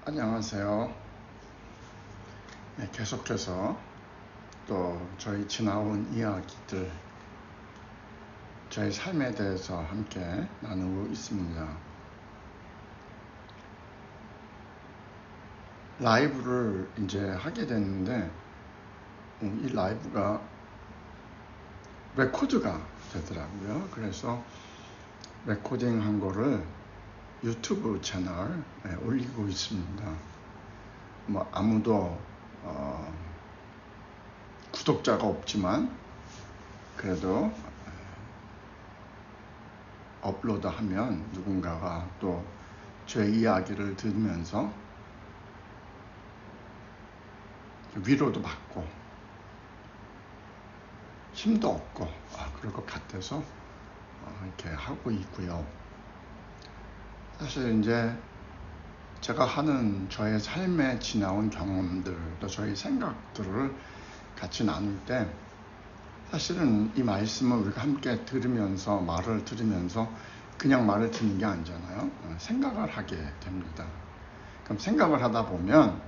안녕하세요. 네, 계속해서 또 저희 지나온 이야기들, 저희 삶에 대해서 함께 나누고 있습니다. 라이브를 이제 하게 됐는데 이 라이브가 레코드가 되더라고요. 그래서 레코딩한 거를 유튜브 채널에 올리고 있습니다. 뭐 아무도 구독자가 없지만 그래도 업로드하면 누군가가 또 제 이야기를 들으면서 위로도 받고 힘도 얻고 그럴 것 같아서 이렇게 하고 있고요. 사실 이제 제가 하는 저의 삶에 지나온 경험들, 또 저의 생각들을 같이 나눌 때 사실은 이 말씀을 우리가 함께 들으면서 말을 들으면서 그냥 말을 듣는 게 아니잖아요. 생각을 하게 됩니다. 그럼 생각을 하다 보면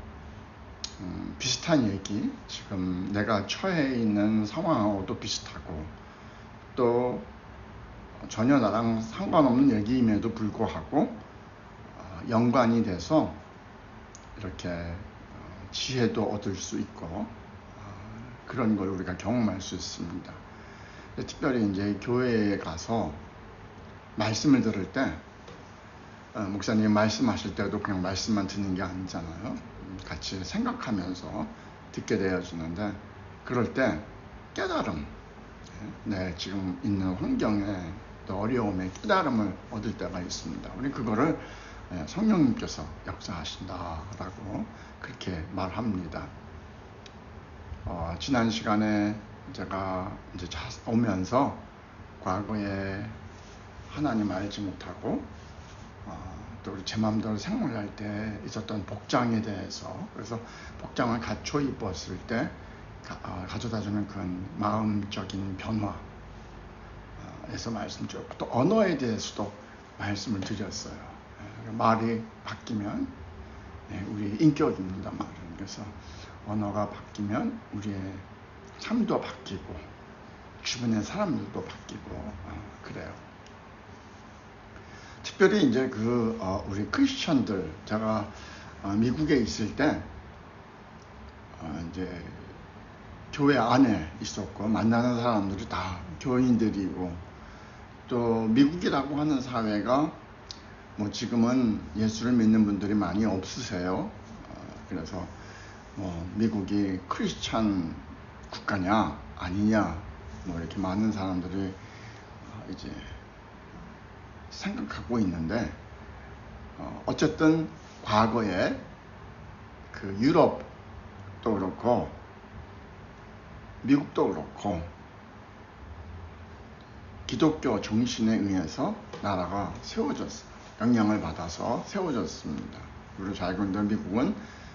비슷한 얘기, 지금 내가 처해 있는 상황하고도 비슷하고 또 전혀 나랑 상관없는 얘기임에도 불구하고 연관이 돼서 이렇게 지혜도 얻을 수 있고 그런 걸 우리가 경험할 수 있습니다. 특별히 이제 교회에 가서 말씀을 들을 때 목사님 말씀하실 때도 그냥 말씀만 듣는 게 아니잖아요. 같이 생각하면서 듣게 되어지는데 그럴 때 깨달음, 내 지금 있는 환경에 또 어려움에 깨달음을 얻을 때가 있습니다. 우리 그거를 성령님께서 역사하신다라고 그렇게 말합니다. 지난 시간에 제가 이제 오면서 과거에 하나님 알지 못하고 또 우리 제 마음대로 생활할 때 있었던 복장에 대해서, 그래서 복장을 갖춰 입었을 때 가져다주는 그런 마음적인 변화에서 말씀드렸고, 또 언어에 대해서도 말씀을 드렸어요. 말이 바뀌면 우리 인격입니다. 말은. 그래서 언어가 바뀌면 우리의 삶도 바뀌고 주변의 사람들도 바뀌고 그래요. 특별히 이제 우리 크리스천들, 제가 미국에 있을 때 이제 교회 안에 있었고 만나는 사람들이 다 교인들이고, 또 미국이라고 하는 사회가 뭐 지금은 예수를 믿는 분들이 많이 없으세요. 그래서 뭐 미국이 크리스찬 국가냐 아니냐 뭐 이렇게 많은 사람들이 이제 생각하고 있는데, 어쨌든 과거에 그 유럽도 그렇고 미국도 그렇고 기독교 정신에 의해서 나라가 세워졌어요. 영향을 받아서 세워졌습니다. 우리로 잘 알고 있는 미국은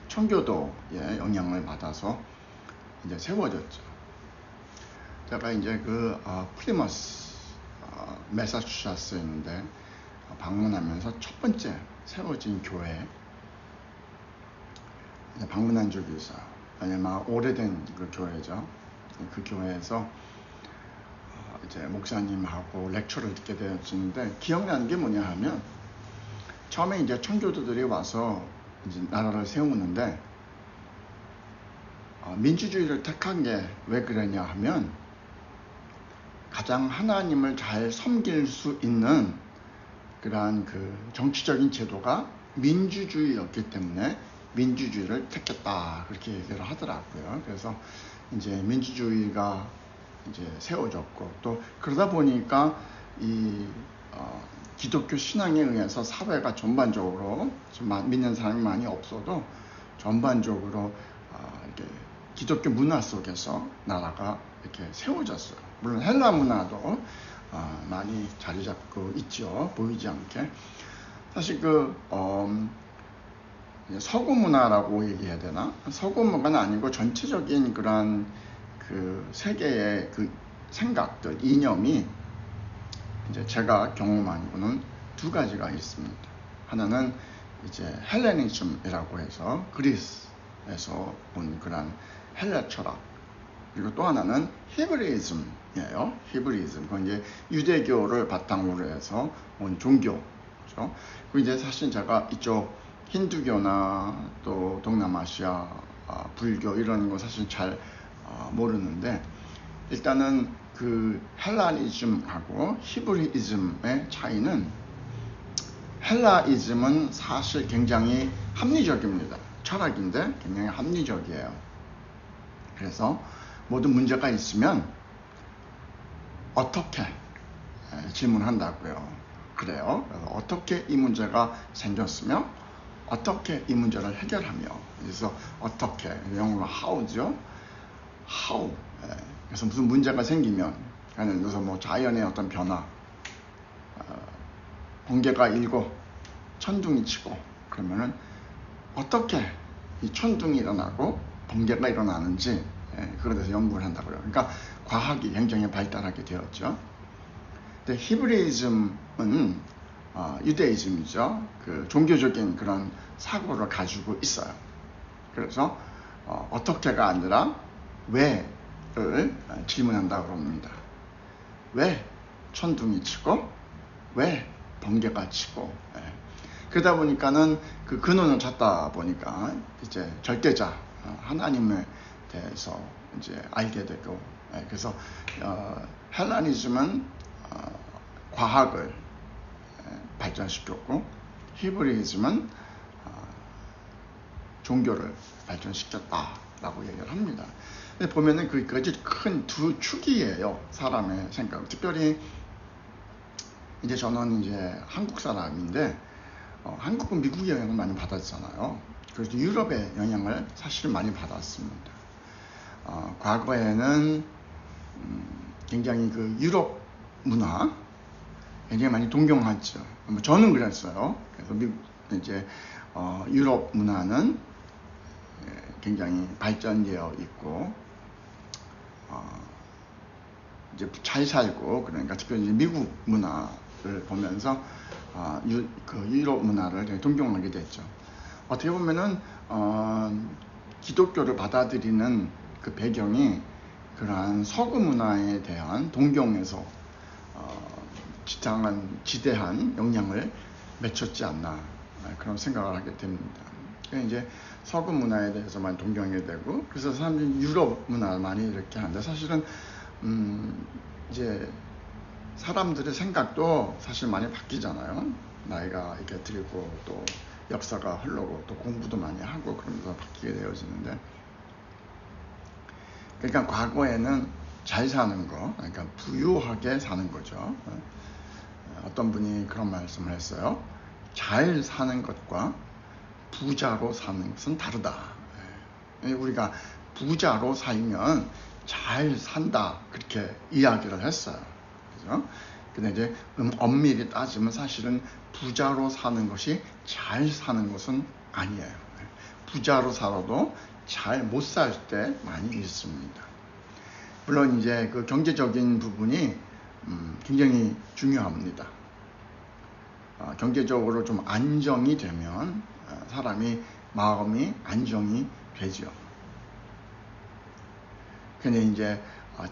청교도의 영향을 받아서 이제 세워졌죠. 제가 이제 플리머스 매사추세츠에 있는데 방문하면서 첫 번째 세워진 교회 방문한 적이 있어요. 왜냐면 오래된 그 교회죠. 그 교회에서 이제 목사님하고 렉처를 듣게 되었는데, 기억나는 게 뭐냐 하면, 처음에 이제 청교도들이 와서 이제 나라를 세우는데 민주주의를 택한 게 왜 그러냐 하면, 가장 하나님을 잘 섬길 수 있는 그러한 그 정치적인 제도가 민주주의였기 때문에 민주주의를 택했다, 그렇게 얘기를 하더라고요. 그래서 이제 민주주의가 이제 세워졌고, 또 그러다 보니까 이 기독교 신앙에 의해서 사회가 전반적으로 믿는 사람이 많이 없어도 전반적으로 이렇게 기독교 문화 속에서 나라가 이렇게 세워졌어요. 물론 헬라 문화도 많이 자리 잡고 있죠. 보이지 않게. 사실 서구 문화라고 얘기해야 되나? 서구 문화는 아니고 전체적인 그런 그 세계의 그 생각들, 이념이 이제 제가 경험한 거는 두 가지가 있습니다. 하나는 이제 헬레니즘이라고 해서 그리스에서 온 그런 헬라 철학, 그리고 또 하나는 히브리즘이에요. 히브리즘, 그건 이제 유대교를 바탕으로 해서 온 종교죠. 그리고 이제 사실 제가 이쪽 힌두교나 또 동남아시아 불교 이런 거 사실 잘 모르는데, 일단은 그 헬라니즘하고 히브리즘의 차이는, 헬라이즘은 사실 굉장히 합리적입니다. 철학인데 굉장히 합리적이에요. 그래서 모든 문제가 있으면 어떻게 질문한다고요. 그래요. 그래서 어떻게 이 문제가 생겼으며 어떻게 이 문제를 해결하며, 그래서 어떻게, 영어로 how죠. how. 그래서 무슨 문제가 생기면, 예를 들어서 뭐 자연의 어떤 변화, 번개가 일고 천둥이 치고, 그러면은 어떻게 이 천둥이 일어나고 번개가 일어나는지, 그거에 대해서 연구를 한다고요. 그러니까 과학이 굉장히 발달하게 되었죠. 근데 히브리즘은 유대이즘이죠. 그 종교적인 그런 사고를 가지고 있어요. 그래서 어떻게가 아니라 왜를 질문한다고 합니다. 왜 천둥이 치고 왜 번개가 치고. 그러다 보니까는 그 근원을 찾다 보니까 이제 절대자 하나님에 대해서 이제 알게 되고, 그래서 헬라니즘은 과학을 발전시켰고, 히브리즘은 종교를 발전시켰다라고 얘기를 합니다. 근데 보면은 그까지 큰 두 축이에요. 사람의 생각. 특별히 이제 저는 이제 한국 사람인데, 한국은 미국의 영향을 많이 받았잖아요. 그래서 유럽의 영향을 사실 많이 받았습니다. 과거에는 굉장히 그 유럽 문화 굉장히 많이 동경하죠. 저는 그랬어요. 그래서 이제 유럽 문화는 굉장히 발전되어 있고 이제 잘 살고, 그러니까 특별히 이제 미국 문화를 보면서 그 유럽 문화를 되게 동경하게 됐죠. 어떻게 보면은 기독교를 받아들이는 그 배경이 그러한 서구 문화에 대한 동경에서 지대한 영향을 미쳤지 않나, 그런 생각을 하게 됩니다. 이제 서구 문화에 대해서 많이 동경하게 되고, 그래서 사람들이 유럽 문화를 많이 이렇게 하는데, 사실은 이제 사람들의 생각도 사실 많이 바뀌잖아요. 나이가 이렇게 들고 또 역사가 흐르고 또 공부도 많이 하고 그러면서 바뀌게 되어지는데, 그러니까 과거에는 잘 사는 거, 그러니까 부유하게 사는 거죠. 어떤 분이 그런 말씀을 했어요. 잘 사는 것과 부자로 사는 것은 다르다. 우리가 부자로 살면 잘 산다, 그렇게 이야기를 했어요. 그죠? 근데 이제 엄밀히 따지면 사실은 부자로 사는 것이 잘 사는 것은 아니에요. 부자로 살아도 잘 못 살 때 많이 있습니다. 물론 이제 그 경제적인 부분이 굉장히 중요합니다. 경제적으로 좀 안정이 되면 사람이 마음이 안정이 되죠. 근데 이제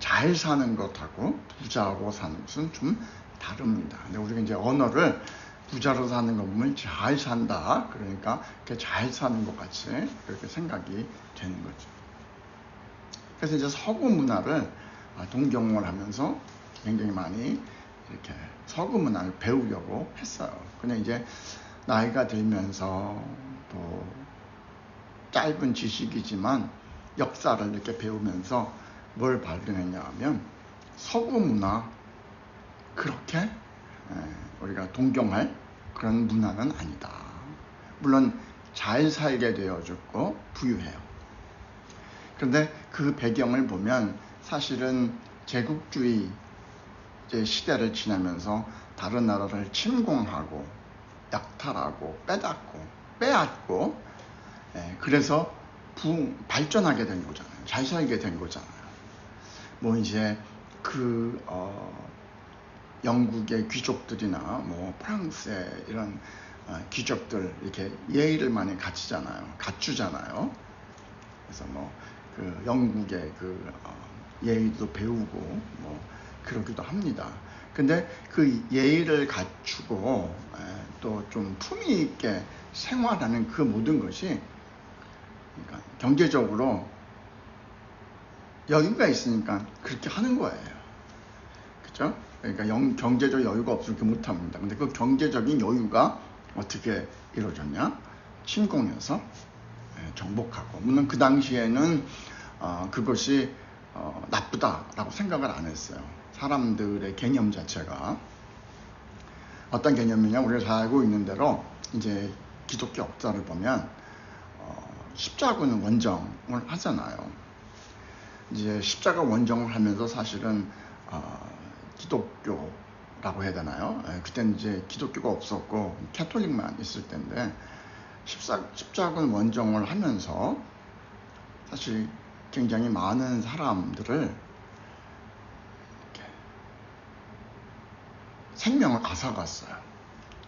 잘 사는 것하고 부자로 사는 것은 좀 다릅니다. 근데 우리가 이제 언어를 부자로 사는 거 보면 잘 산다, 그러니까 잘 사는 것 같이 그렇게 생각이 되는 거죠. 그래서 이제 서구 문화를 동경을 하면서 굉장히 많이 이렇게 서구 문화를 배우려고 했어요. 근데 이제 나이가 들면서 또 짧은 지식이지만 역사를 이렇게 배우면서 뭘 발견했냐 하면, 서구 문화 그렇게 우리가 동경할 그런 문화는 아니다. 물론 잘 살게 되어졌고 부유해요. 그런데 그 배경을 보면 사실은 제국주의 시대를 지나면서 다른 나라를 침공하고 약탈하고 빼앗고 그래서 발전하게 된 거잖아요. 잘 살게 된 거잖아요. 뭐 이제 영국의 귀족들이나 뭐 프랑스의 이런 귀족들 이렇게 예의를 많이 갖추잖아요. 그래서 뭐 그 영국의 그 예의도 배우고 뭐 그러기도 합니다. 근데 그 예의를 갖추고 또 좀 품위 있게 생활하는 그 모든 것이 그러니까 경제적으로 여유가 있으니까 그렇게 하는 거예요. 그죠? 그러니까 경제적 여유가 없으면 그렇게 못합니다. 근데 그 경제적인 여유가 어떻게 이루어졌냐? 침공해서 정복하고. 물론 그 당시에는 그것이 나쁘다라고 생각을 안 했어요. 사람들의 개념 자체가 어떤 개념이냐? 우리가 잘 알고 있는 대로 이제 기독교 역사를 보면 십자군 원정을 하잖아요. 이제 십자가 원정을 하면서 사실은 기독교라고 해야 되나요? 그때는 이제 기독교가 없었고 캐톨릭만 있을 때인데 십자군 원정을 하면서 사실 굉장히 많은 사람들을 생명을 앗아갔어요.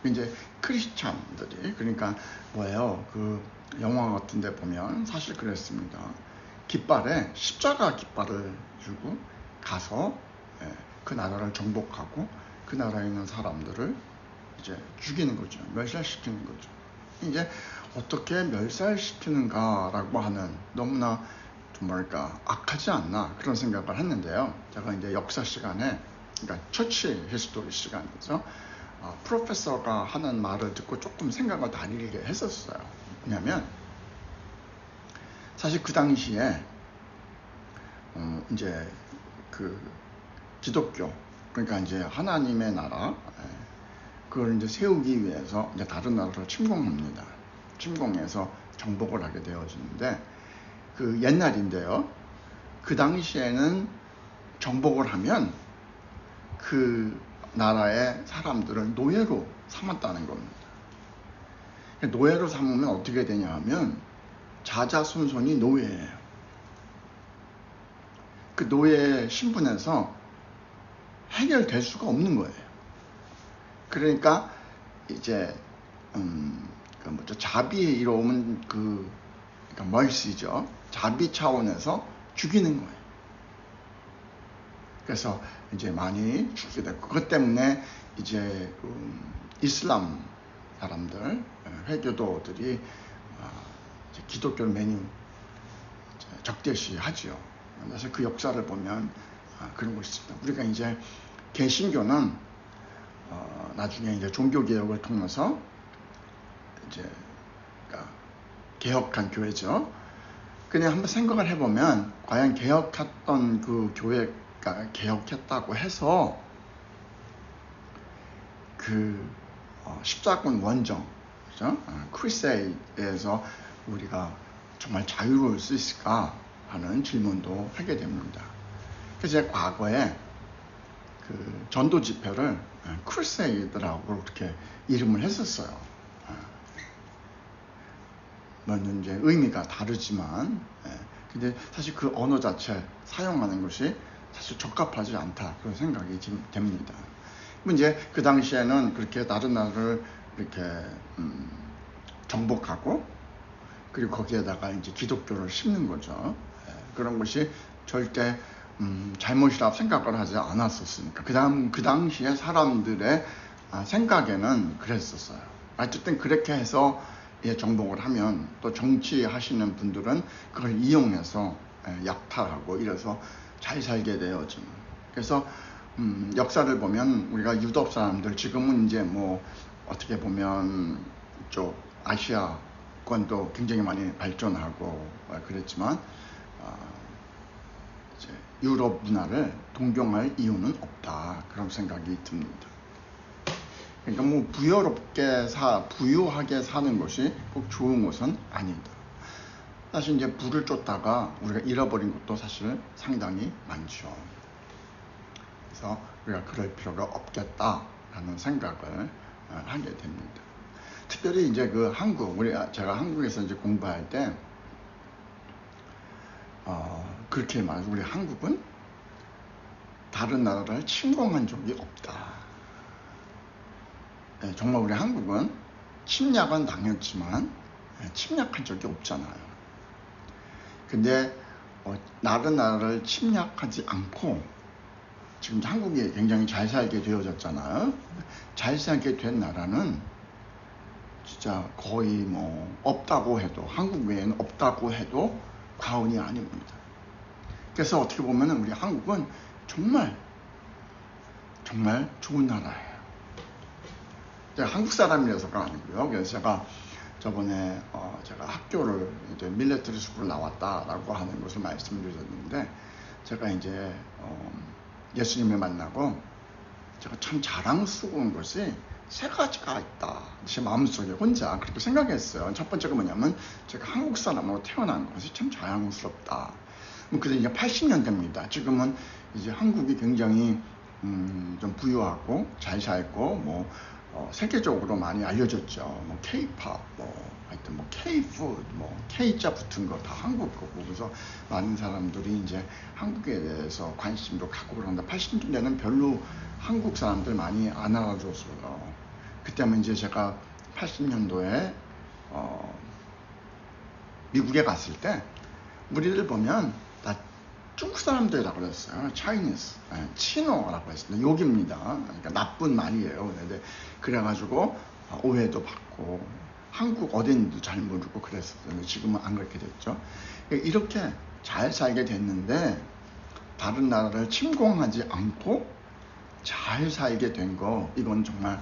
이제 크리스찬들이 그러니까 뭐예요? 그 영화 같은 데 보면 사실 그랬습니다. 깃발에 십자가 깃발을 주고 가서 그 나라를 정복하고 그 나라에 있는 사람들을 이제 죽이는 거죠. 멸살시키는 거죠. 이제 어떻게 멸살시키는가라고 하는 너무나 좀 뭐랄까 악하지 않나 그런 생각을 했는데요. 제가 이제 역사 시간에 그러니까 처치 히스토리 시간에서 프로페서가 하는 말을 듣고 조금 생각을 다르게 했었어요. 왜냐하면 사실 그 당시에 이제 그 기독교 그러니까 이제 하나님의 나라 그걸 이제 세우기 위해서 이제 다른 나라를 침공합니다. 침공해서 정복을 하게 되어지는데 그 옛날인데요. 그 당시에는 정복을 하면 그 나라의 사람들을 노예로 삼았다는 겁니다. 노예로 삼으면 어떻게 되냐 하면 자자손손이 노예예요. 그 노예 신분에서 해결될 수가 없는 거예요. 그러니까 이제 자비에 이로움은 그러니까 멀시죠. 자비 차원에서 죽이는 거예요. 그래서 이제 많이 죽게 됐고 그것 때문에 이제 이슬람 사람들 회교도들이 이제 기독교를 매우 적대시하죠. 그래서 그 역사를 보면 그런 것이 있습니다. 우리가 이제 개신교는 나중에 이제 종교개혁을 통해서 이제 그러니까 개혁한 교회죠. 그냥 한번 생각을 해보면 과연 개혁했던 그 교회가 개혁했다고 해서 그 십자군 원정, 그죠? 크루세이드에서 우리가 정말 자유로울 수 있을까 하는 질문도 하게 됩니다. 그래서 과거에 그 전도 집회를 크루세이드라고 그렇게 이름을 했었어요. 물론 이제 의미가 다르지만, 근데 사실 그 언어 자체 사용하는 것이 사실 적합하지 않다 그런 생각이 됩니다. 이제 그 당시에는 그렇게 다른 나라를 이렇게 정복하고 그리고 거기에다가 이제 기독교를 심는 거죠. 그런 것이 절대 잘못이라고 생각을 하지 않았었으니까 그 당시에 사람들의 생각에는 그랬었어요. 어쨌든 그렇게 해서 정복을 하면 또 정치하시는 분들은 그걸 이용해서 약탈하고 이래서 잘 살게 되어진. 그래서 역사를 보면 우리가 유럽 사람들 지금은 이제 뭐 어떻게 보면 쪽 아시아권도 굉장히 많이 발전하고 그랬지만 이제 유럽 문화를 동경할 이유는 없다 그런 생각이 듭니다. 그러니까 뭐 부유하게 사는 것이 꼭 좋은 것은 아니다. 사실 이제 부를 쫓다가 우리가 잃어버린 것도 사실 상당히 많죠. 그래서 우리가 그럴 필요가 없겠다라는 생각을 하게 됩니다. 특별히 이제 그 제가 한국에서 이제 공부할 때 그렇게 말해서 우리 한국은 다른 나라를 침공한 적이 없다. 정말 우리 한국은 침략은 당했지만 침략한 적이 없잖아요. 근데 다른 나라를 침략하지 않고 지금 한국이 굉장히 잘 살게 되어졌잖아요. 잘 살게 된 나라는 진짜 거의 뭐 없다고 해도, 한국 외에는 없다고 해도 과언이 아닙니다. 그래서 어떻게 보면 우리 한국은 정말 좋은 나라예요. 제가 한국 사람이라서가 아니고요. 그래서 제가 저번에 제가 학교를 이제 밀리터리 스쿨 나왔다라고 하는 것을 말씀드렸는데, 제가 이제 예수님을 만나고 제가 참 자랑스러운 것이 세 가지가 있다. 제 마음속에 혼자 그렇게 생각했어요. 첫 번째가 뭐냐면 제가 한국 사람으로 태어난 것이 참 자랑스럽다. 그래서 이제 80년대입니다. 지금은 이제 한국이 굉장히 좀 부유하고 잘 살고 뭐 세계적으로 많이 알려졌죠. 뭐 K-pop, 하여튼 뭐 K-food, 뭐 K자 붙은 거 다 한국 거고, 그래서 많은 사람들이 이제 한국에 대해서 관심도 갖고 그런데 80년대는 별로 한국 사람들 많이 안 알아줬어요. 그때면 이제 제가 80년도에 미국에 갔을 때 우리들 보면 다 중국 사람들이라고 그랬어요. Chinese, 치노라고 했습니다. 욕입니다. 그러니까 나쁜 말이에요. 그래가지고 오해도 받고 한국 어딘지도 잘 모르고 그랬었는데 지금은 안 그렇게 됐죠. 이렇게 잘 살게 됐는데 다른 나라를 침공하지 않고 잘 살게 된 거, 이건 정말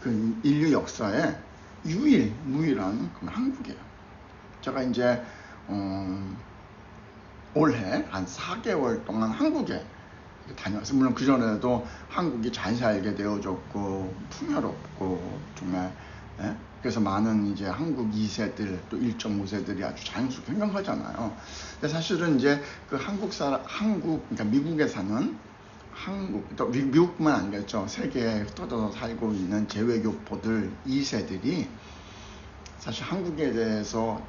그 인류 역사에 무일한 그런 한국이에요. 제가 이제 올해 한 4개월 동안 한국에 다녀왔어요. 물론 그전에도 한국이 잘 살게 되어졌고 풍요롭고 정말, 그래서 많은 이제 한국 2세들 또 1.5세들이 아주 자연스럽게 생각하잖아요. 근데 사실은 이제 그 그러니까 미국에 사는 또 미국뿐만 아니겠죠. 세계에 흩어져서 살고 있는 재외교포들 2세들이 사실 한국에 대해서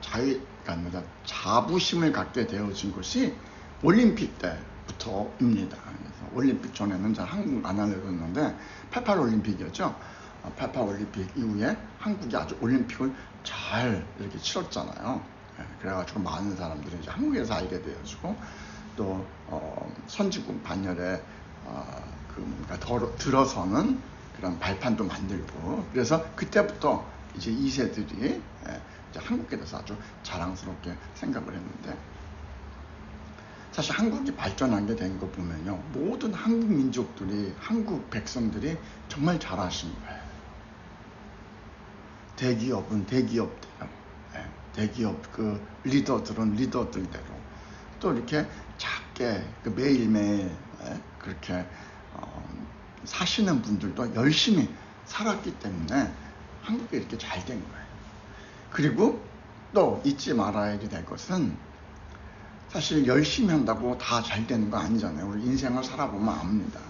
그러니까 자부심을 갖게 되어진 것이 올림픽 때부터입니다. 그래서 올림픽 전에는 잘 한국 안 알려졌는데 88 올림픽이었죠. 88 올림픽 이후에 한국이 아주 올림픽을 잘 이렇게 치렀잖아요. 그래가지고 많은 사람들이 이제 한국에서 알게 되어지고 또 선진국 반열에 그러니까 들어서는 그런 발판도 만들고, 그래서 그때부터 이제 2세들이 이제 한국에 대해서 아주 자랑스럽게 생각을 했는데, 사실 한국이 발전하게 된 거 보면요, 모든 한국 민족들이, 한국 백성들이 정말 잘하신 거예요. 대기업은 대기업대로, 대기업 그 리더들은 리더들대로, 또 이렇게 작게 매일매일 그렇게 사시는 분들도 열심히 살았기 때문에 한국이 이렇게 잘 된 거예요. 그리고 또 잊지 말아야 될 것은, 사실 열심히 한다고 다 잘 되는 거 아니잖아요. 우리 인생을 살아보면 압니다.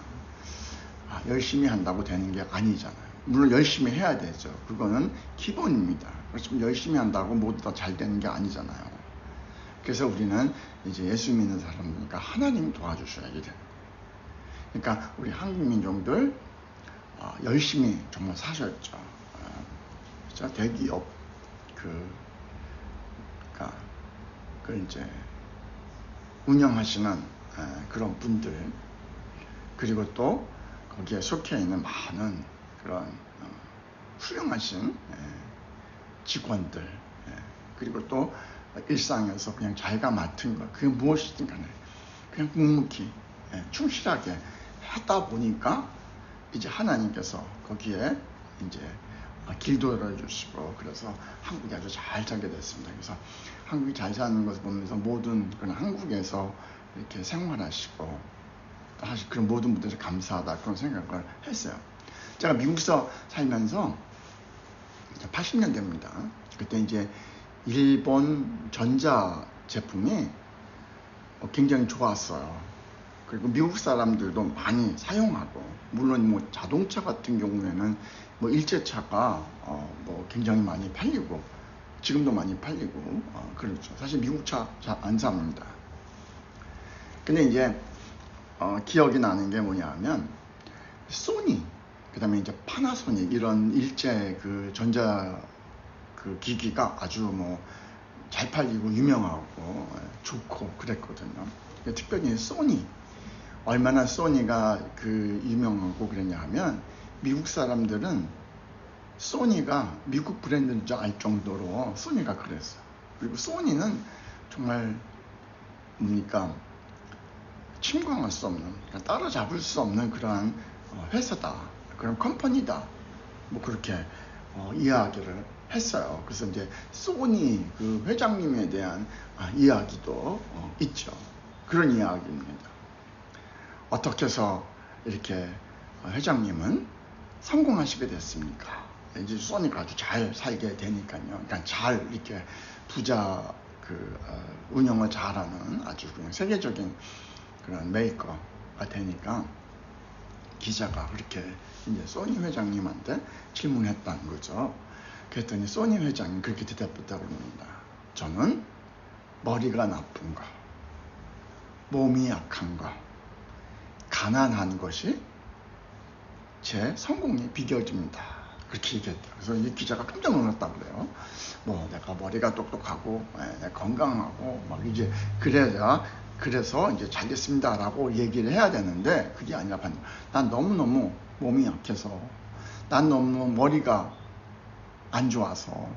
열심히 한다고 되는 게 아니잖아요. 물론 열심히 해야 되죠. 그거는 기본입니다. 그렇지만 열심히 한다고 모두 다 잘 되는 게 아니잖아요. 그래서 우리는 이제 예수 믿는 사람이니까 하나님이 도와주셔야 돼요. 그러니까 우리 한국 민족들 열심히 정말 사셨죠. 진짜 대기업 그러니까 이제 운영하시는 그런 분들, 그리고 또 거기에 속해 있는 많은 그런 훌륭하신 직원들, 그리고 또 일상에서 그냥 자기가 맡은 것, 그게 무엇이든 간에 그냥 묵묵히 충실하게 하다 보니까 이제 하나님께서 거기에 이제 길도 열어주시고, 그래서 한국이 아주 잘 살게 됐습니다. 그래서 한국이 잘 사는 것을 보면서 모든 그런 한국에서 이렇게 생활하시고 사실 그런 모든 분들이 감사하다, 그런 생각을 했어요. 제가 미국에서 살면서 80년대입니다. 그때 이제 일본 전자 제품이 굉장히 좋았어요. 그리고 미국 사람들도 많이 사용하고, 물론 뭐 자동차 같은 경우에는 뭐 일제차가 뭐 굉장히 많이 팔리고 지금도 많이 팔리고 그렇죠. 사실 미국 차 잘 안 삽니다. 근데 이제 기억이 나는 게 뭐냐면 소니, 그 다음에 이제 파나소닉, 이런 일제 그 전자 그 기기가 아주 뭐 잘 팔리고 유명하고 좋고 그랬거든요. 특별히 소니, 얼마나 소니가 그 유명하고 그랬냐 하면 미국 사람들은 소니가 미국 브랜드인 줄 알 정도로 소니가 그랬어요. 그리고 소니는 정말 뭡니까, 침공할 수 없는, 따라잡을 수 없는 그러한 회사다, 그런 컴퍼니다, 뭐 그렇게 이야기를 했어요. 그래서 이제 소니 그 회장님에 대한 이야기도 있죠. 그런 이야기입니다. 어떻게 해서 이렇게 회장님은 성공하시게 됐습니까? 이제 소니가 아주 잘 살게 되니까요. 그러니까 잘 이렇게 부자 운영을 잘하는 아주 그냥 세계적인 그런 메이커가 되니까 기자가 그렇게 이제 소니 회장님한테 질문했다는 거죠. 그랬더니 소니 회장이 그렇게 대답했다고 합니다. 저는 머리가 나쁜 거, 몸이 약한 거, 가난한 것이 제 성공의 비결입니다. 그렇게 얘기했다. 그래서 이 기자가 깜짝 놀랐다고 그래요. 뭐 내가 머리가 똑똑하고 내가 건강하고 막 이제 그래서 이제 잘 됐습니다라고 얘기를 해야 되는데 그게 아니라 난 너무너무 몸이 약해서, 난 너무 머리가 안 좋아서,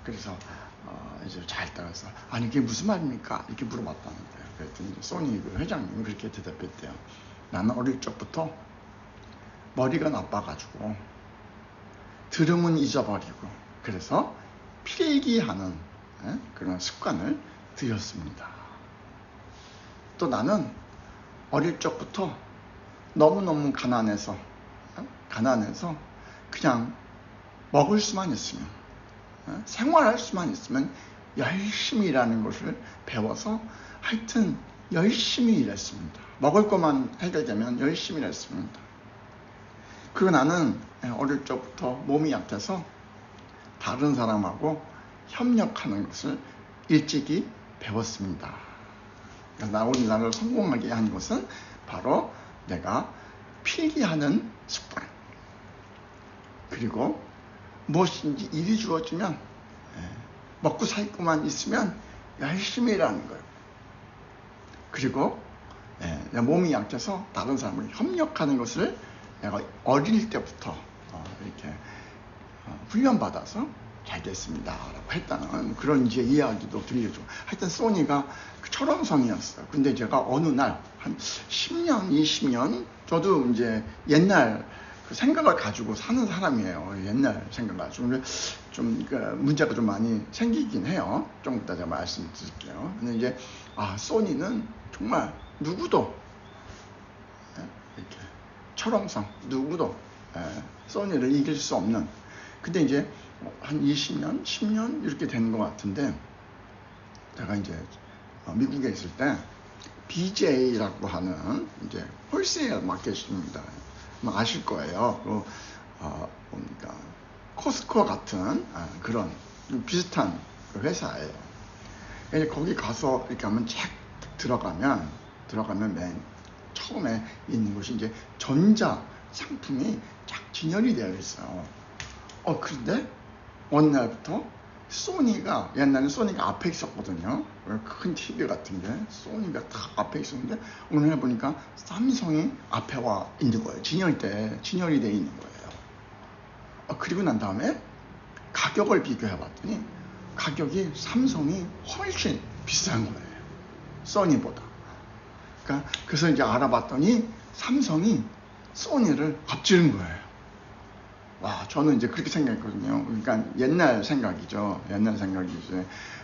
그래서 이제 잘 따라서 아니 이게 무슨 말입니까? 이렇게 물어봤다는데, 그랬더니 소니 그 회장님이 그렇게 대답했대요. 나는 어릴 적부터 머리가 나빠가지고 들으면 잊어버리고 그래서 필기하는 그런 습관을 들였습니다. 또 나는 어릴 적부터 너무너무 가난해서 그냥 먹을 수만 있으면, 생활할 수만 있으면 열심히 일하는 것을 배워서 하여튼 열심히 일했습니다. 먹을 것만 해결되면 열심히 일했습니다. 그리고 나는 어릴 적부터 몸이 약해서 다른 사람하고 협력하는 것을 일찍이 배웠습니다. 나를 성공하게 한 것은 바로 내가 필기하는 습관, 그리고 무엇인지 일이 주어지면 먹고 살 것만 있으면 열심히 일하는 거예요. 그리고 내 몸이 약해서 다른 사람을 협력하는 것을 내가 어릴 때부터 이렇게 훈련받아서 잘 됐습니다 라고 했다는 그런 이제 이야기도 들려주고, 하여튼 소니가 철옹성이었어요. 근데 제가 어느 날 한 10년, 20년, 저도 이제 옛날 그 생각을 가지고 사는 사람이에요. 옛날 생각을 가지고. 좀 문제가 좀 많이 생기긴 해요. 좀 이따 제가 말씀드릴게요. 근데 이제 소니는 정말 누구도 이렇게 철옹성, 누구도 소니를 이길 수 없는. 근데 이제 한 20년, 10년 이렇게 된 것 같은데, 제가 이제 미국에 있을 때 BJ라고 하는 이제 홀세일 마켓입니다. 아실 거예요. 뭡니까, 코스코 같은 그런 비슷한 회사예요. 거기 가서 이렇게 하면 쫙 들어가면 맨 처음에 있는 곳이 이제 전자 상품이 쫙 진열이 되어 있어요. 그런데 어느 날부터 소니가, 옛날에 소니가 앞에 있었거든요. 큰 TV 같은 게 소니가 딱 앞에 있었는데 어느 날 보니까 삼성이 앞에 와 있는 거예요. 진열이 되어 있는 거예요. 그리고 난 다음에 가격을 비교해 봤더니 가격이 삼성이 훨씬 비싼 거예요, 소니보다. 그래서 이제 알아봤더니 삼성이 소니를 앞지른 거예요. 와, 저는 이제 그렇게 생각했거든요. 그러니까 옛날 생각이죠.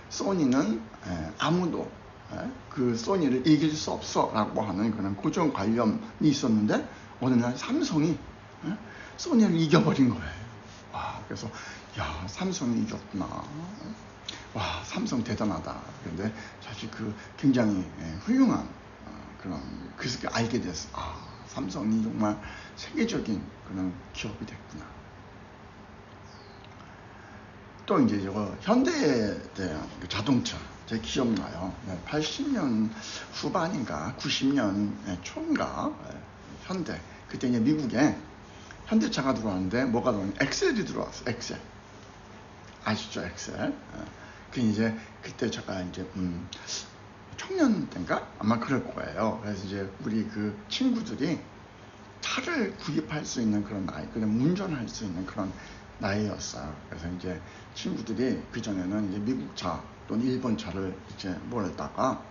소니는 아무도 그 소니를 이길 수 없어 라고 하는 그런 고정관념이 있었는데 어느 날 삼성이 소니를 이겨버린 거예요. 와, 그래서 야, 삼성이 이겼구나. 와, 삼성 대단하다. 그런데 사실 굉장히 훌륭한 그런, 그래서 알게 됐어. 삼성이 정말 세계적인 그런 기업이 됐구나. 또 이제 현대에 대한 자동차, 제 기억나요. 80년 후반인가 90년 초인가, 현대, 그때 이제 미국에 현대차가 들어왔는데 뭐가 들어왔냐, 엑셀이 들어왔어. 엑셀. 아시죠? 엑셀. 그 이제 그때 제가 이제 청년 때인가 아마 그럴 거예요. 그래서 이제 우리 그 친구들이 차를 구입할 수 있는 그런 나이, 그냥 운전할 수 있는 그런 나이였어요. 그래서 이제 친구들이 그 전에는 이제 미국 차 또는 일본 차를 이제 몰았다가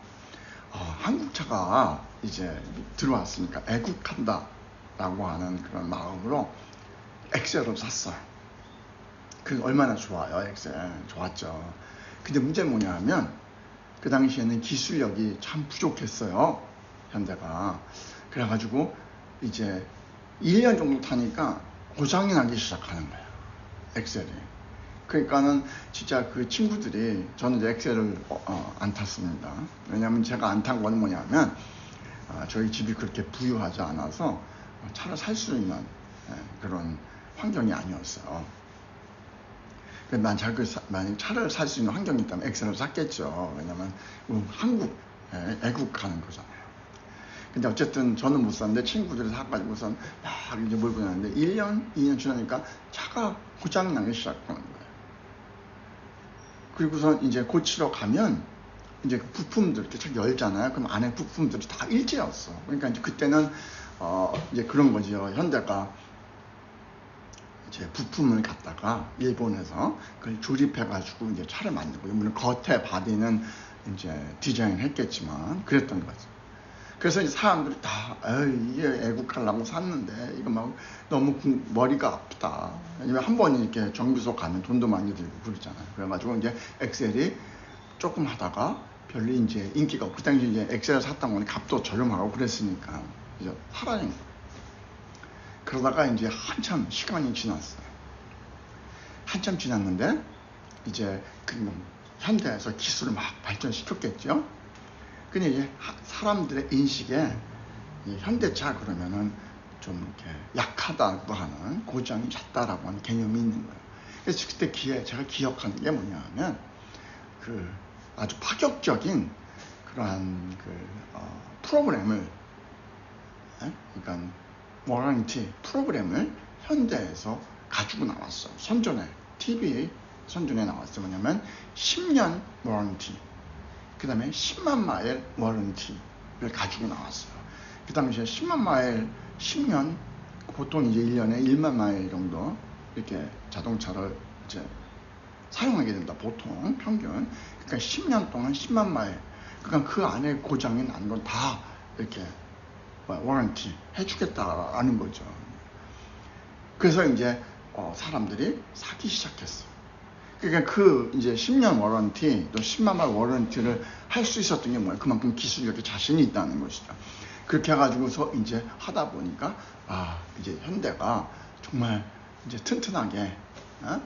한국 차가 이제 들어왔으니까 애국한다라고 하는 그런 마음으로 엑셀을 샀어요. 그 얼마나 좋아요, 엑셀. 좋았죠. 근데 문제는 뭐냐면 그 당시에는 기술력이 참 부족했어요, 현대가. 그래가지고 이제 1년 정도 타니까 고장이 나기 시작하는 거예요, 엑셀이. 그러니까는 진짜 그 친구들이, 저는 이제 엑셀을 안 탔습니다. 왜냐면 제가 안 탄 건 뭐냐면 저희 집이 그렇게 부유하지 않아서 차를 살 수 있는 그런 환경이 아니었어요. 만약 차를 살 수 있는 환경이 있다면 엑셀을 샀겠죠. 왜냐면 한국 애국하는 거잖아요. 근데 어쨌든 저는 못 샀는데 친구들이 사가지고선 막 이제 몰고 다녔는데 1년, 2년 지나니까 차가 고장이 나기 시작하는 거예요. 그리고선 이제 고치러 가면 이제 그 부품들 이렇게 차 열잖아요. 그럼 안에 부품들이 다 일제였어. 그러니까 이제 그때는 이제 그런 거죠. 현대가 이제 부품을 갖다가 일본에서 그걸 조립해가지고 이제 차를 만들고, 물론 겉에 바디는 이제 디자인 했겠지만 그랬던 거죠. 그래서 이제 사람들이 다 이게 애국하려고 샀는데 이거 막 너무 머리가 아프다. 왜냐면 한 번 이렇게 정비소 가면 돈도 많이 들고 그러잖아요. 그래가지고 이제 엑셀이 조금 하다가 별로 이제 인기가 없고, 그 당시 이제 엑셀을 샀다 보니 값도 저렴하고 그랬으니까 이제 사라진 거예요. 그러다가 이제 한참 시간이 지났어요. 한참 지났는데 이제 현대에서 기술을 막 발전시켰겠죠. 근데 이제 사람들의 인식에 현대차 그러면은 좀 이렇게 약하다고 하는, 고장이 잦다라고 하는 개념이 있는 거예요. 그래서 그때 제가 기억하는 게 뭐냐면 그 아주 파격적인 그러한 프로그램을, 그러니까 워런티 프로그램을 현대에서 가지고 나왔어요. 선전에, TV 선전에 나왔어요. 뭐냐면 10년 워런티, 그 다음에 10만 마일 워런티를 가지고 나왔어요. 그 당시에 10만 마일, 10년, 보통 이제 1년에 1만 마일 정도 이렇게 자동차를 이제 사용하게 된다, 보통 평균. 그러니까 10년 동안 10만 마일, 그러니까 그 안에 고장이 난 건 다 이렇게 워런티 해주겠다라는 거죠. 그래서 이제 사람들이 사기 시작했어. 그러니까 그 이제 10년 워런티 또 10만 마일 워런티를 할 수 있었던 게 뭐예요? 그만큼 기술력에 자신이 있다는 것이죠. 그렇게 해가지고서 이제 하다 보니까 이제 현대가 정말 이제 튼튼하게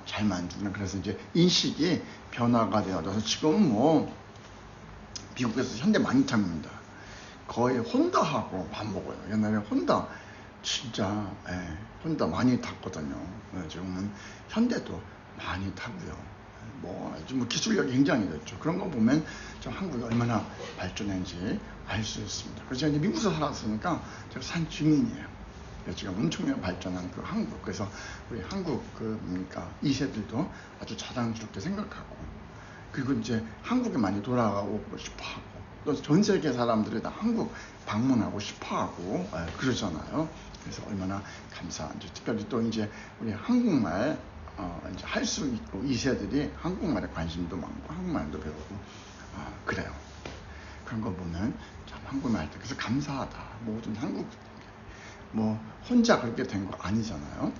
잘 만드는, 그래서 이제 인식이 변화가 되어서 지금 뭐 미국에서 현대 많이 탑니다. 거의 혼다하고 밥 먹어요. 옛날에 혼다 진짜 혼다 많이 탔거든요. 지금은 현대도 많이 타고요. 뭐 기술력이 굉장히 됐죠. 그런 거 보면 좀 한국이 얼마나 발전했는지 알 수 있습니다. 그래서 이제 미국에서 살았으니까 제가 산 증인이에요. 지금 엄청나게 발전한 그 한국. 그래서 우리 한국 그러니까 2세들도 아주 자랑스럽게 생각하고, 그리고 이제 한국에 많이 돌아가고 싶어하고, 또 전 세계 사람들이 다 한국 방문하고 싶어하고 그러잖아요. 그래서 얼마나 감사한지. 특별히 또 이제 우리 한국말 이제 할 수 있고, 2세들이 한국말에 관심도 많고 한국말도 배우고 그래요. 그런 거 보면 참 한국말 할 때 그래서 감사하다. 모든 한국 뭐 혼자 그렇게 된 거 아니잖아요.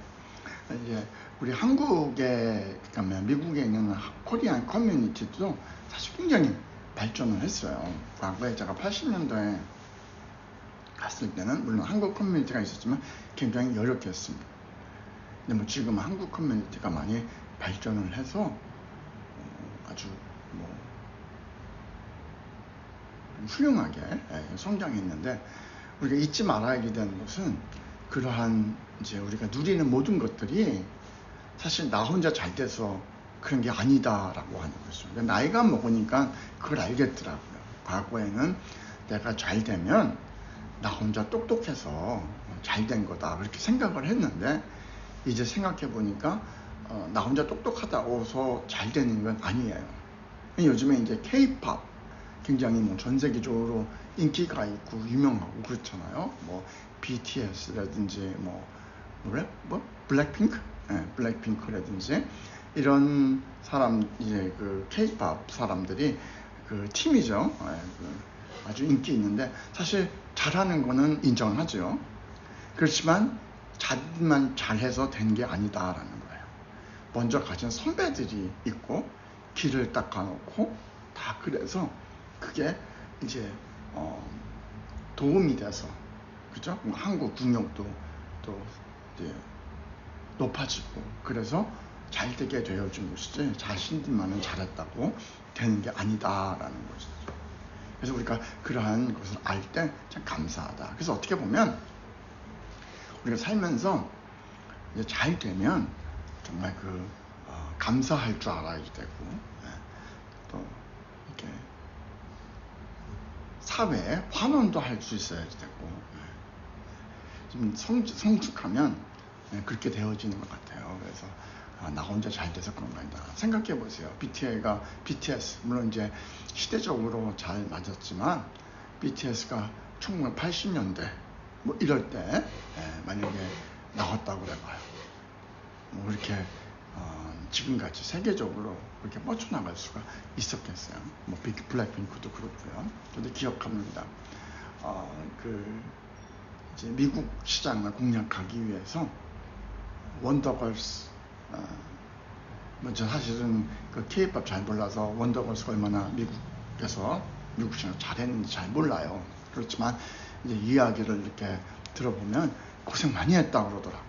이제 우리 한국에, 그러니까 미국에 있는 코리안 커뮤니티도 사실 굉장히 발전을 했어요. 과거에 제가 80년도에 갔을 때는 물론 한국 커뮤니티가 있었지만 굉장히 열악했습니다. 근데 뭐 지금 한국 커뮤니티가 많이 발전을 해서 아주 뭐 훌륭하게 성장했는데, 우리가 잊지 말아야 되는 것은 그러한 이제 우리가 누리는 모든 것들이 사실 나 혼자 잘 돼서 그런 게 아니다라고 하는 거죠. 나이가 먹으니까 그걸 알겠더라고요. 과거에는 내가 잘 되면 나 혼자 똑똑해서 잘 된 거다 그렇게 생각을 했는데, 이제 생각해 보니까 나 혼자 똑똑하다고 해서 잘 되는 건 아니에요. 요즘에 이제 K-pop 굉장히 뭐 전 세계적으로 인기가 있고 유명하고 그렇잖아요. 뭐 BTS라든지 뭐 블랙핑크, 블랙핑크라든지 이런 사람 이제 그 K-pop 사람들이 그 팀이죠. 아주 인기 있는데 사실 잘하는 거는 인정하죠. 그렇지만 자기만 잘해서 된 게 아니다라는 거예요. 먼저 가진 선배들이 있고 길을 닦아놓고 다 그래서 그게 이제 도움이 돼서 그죠? 한국 국력도 또 이제 높아지고 그래서 잘 되게 되어준 것이지 자신들만은 잘했다고 되는 게 아니다라는 것이죠. 그래서 우리가 그러한 것을 알 때 참 감사하다. 그래서 어떻게 보면 우리가 살면서 이제 잘 되면 정말 감사할 줄 알아야 되고 또 이렇게 사회에 환원도 할 수 있어야 되고 좀 성숙하면 그렇게 되어지는 것 같아요. 그래서 나 혼자 잘 돼서 그런 거 아니다. 생각해 보세요. BTS 물론 이제 시대적으로 잘 맞았지만 BTS가 1980년대 뭐 이럴 때 만약에 나왔다고 해봐요. 뭐 이렇게 지금같이 세계적으로 그렇게 뻗쳐나갈 수가 있었겠어요. 뭐 블랙핑크도 그렇고요. 저도 기억합니다. 이제 미국 시장을 공략하기 위해서 원더걸스 먼저 사실은 그 K-pop 잘 몰라서 원더걸스가 얼마나 미국 시장을 잘했는지 잘 몰라요. 그렇지만 이제 이야기를 이렇게 들어보면 고생 많이 했다고 그러더라고요.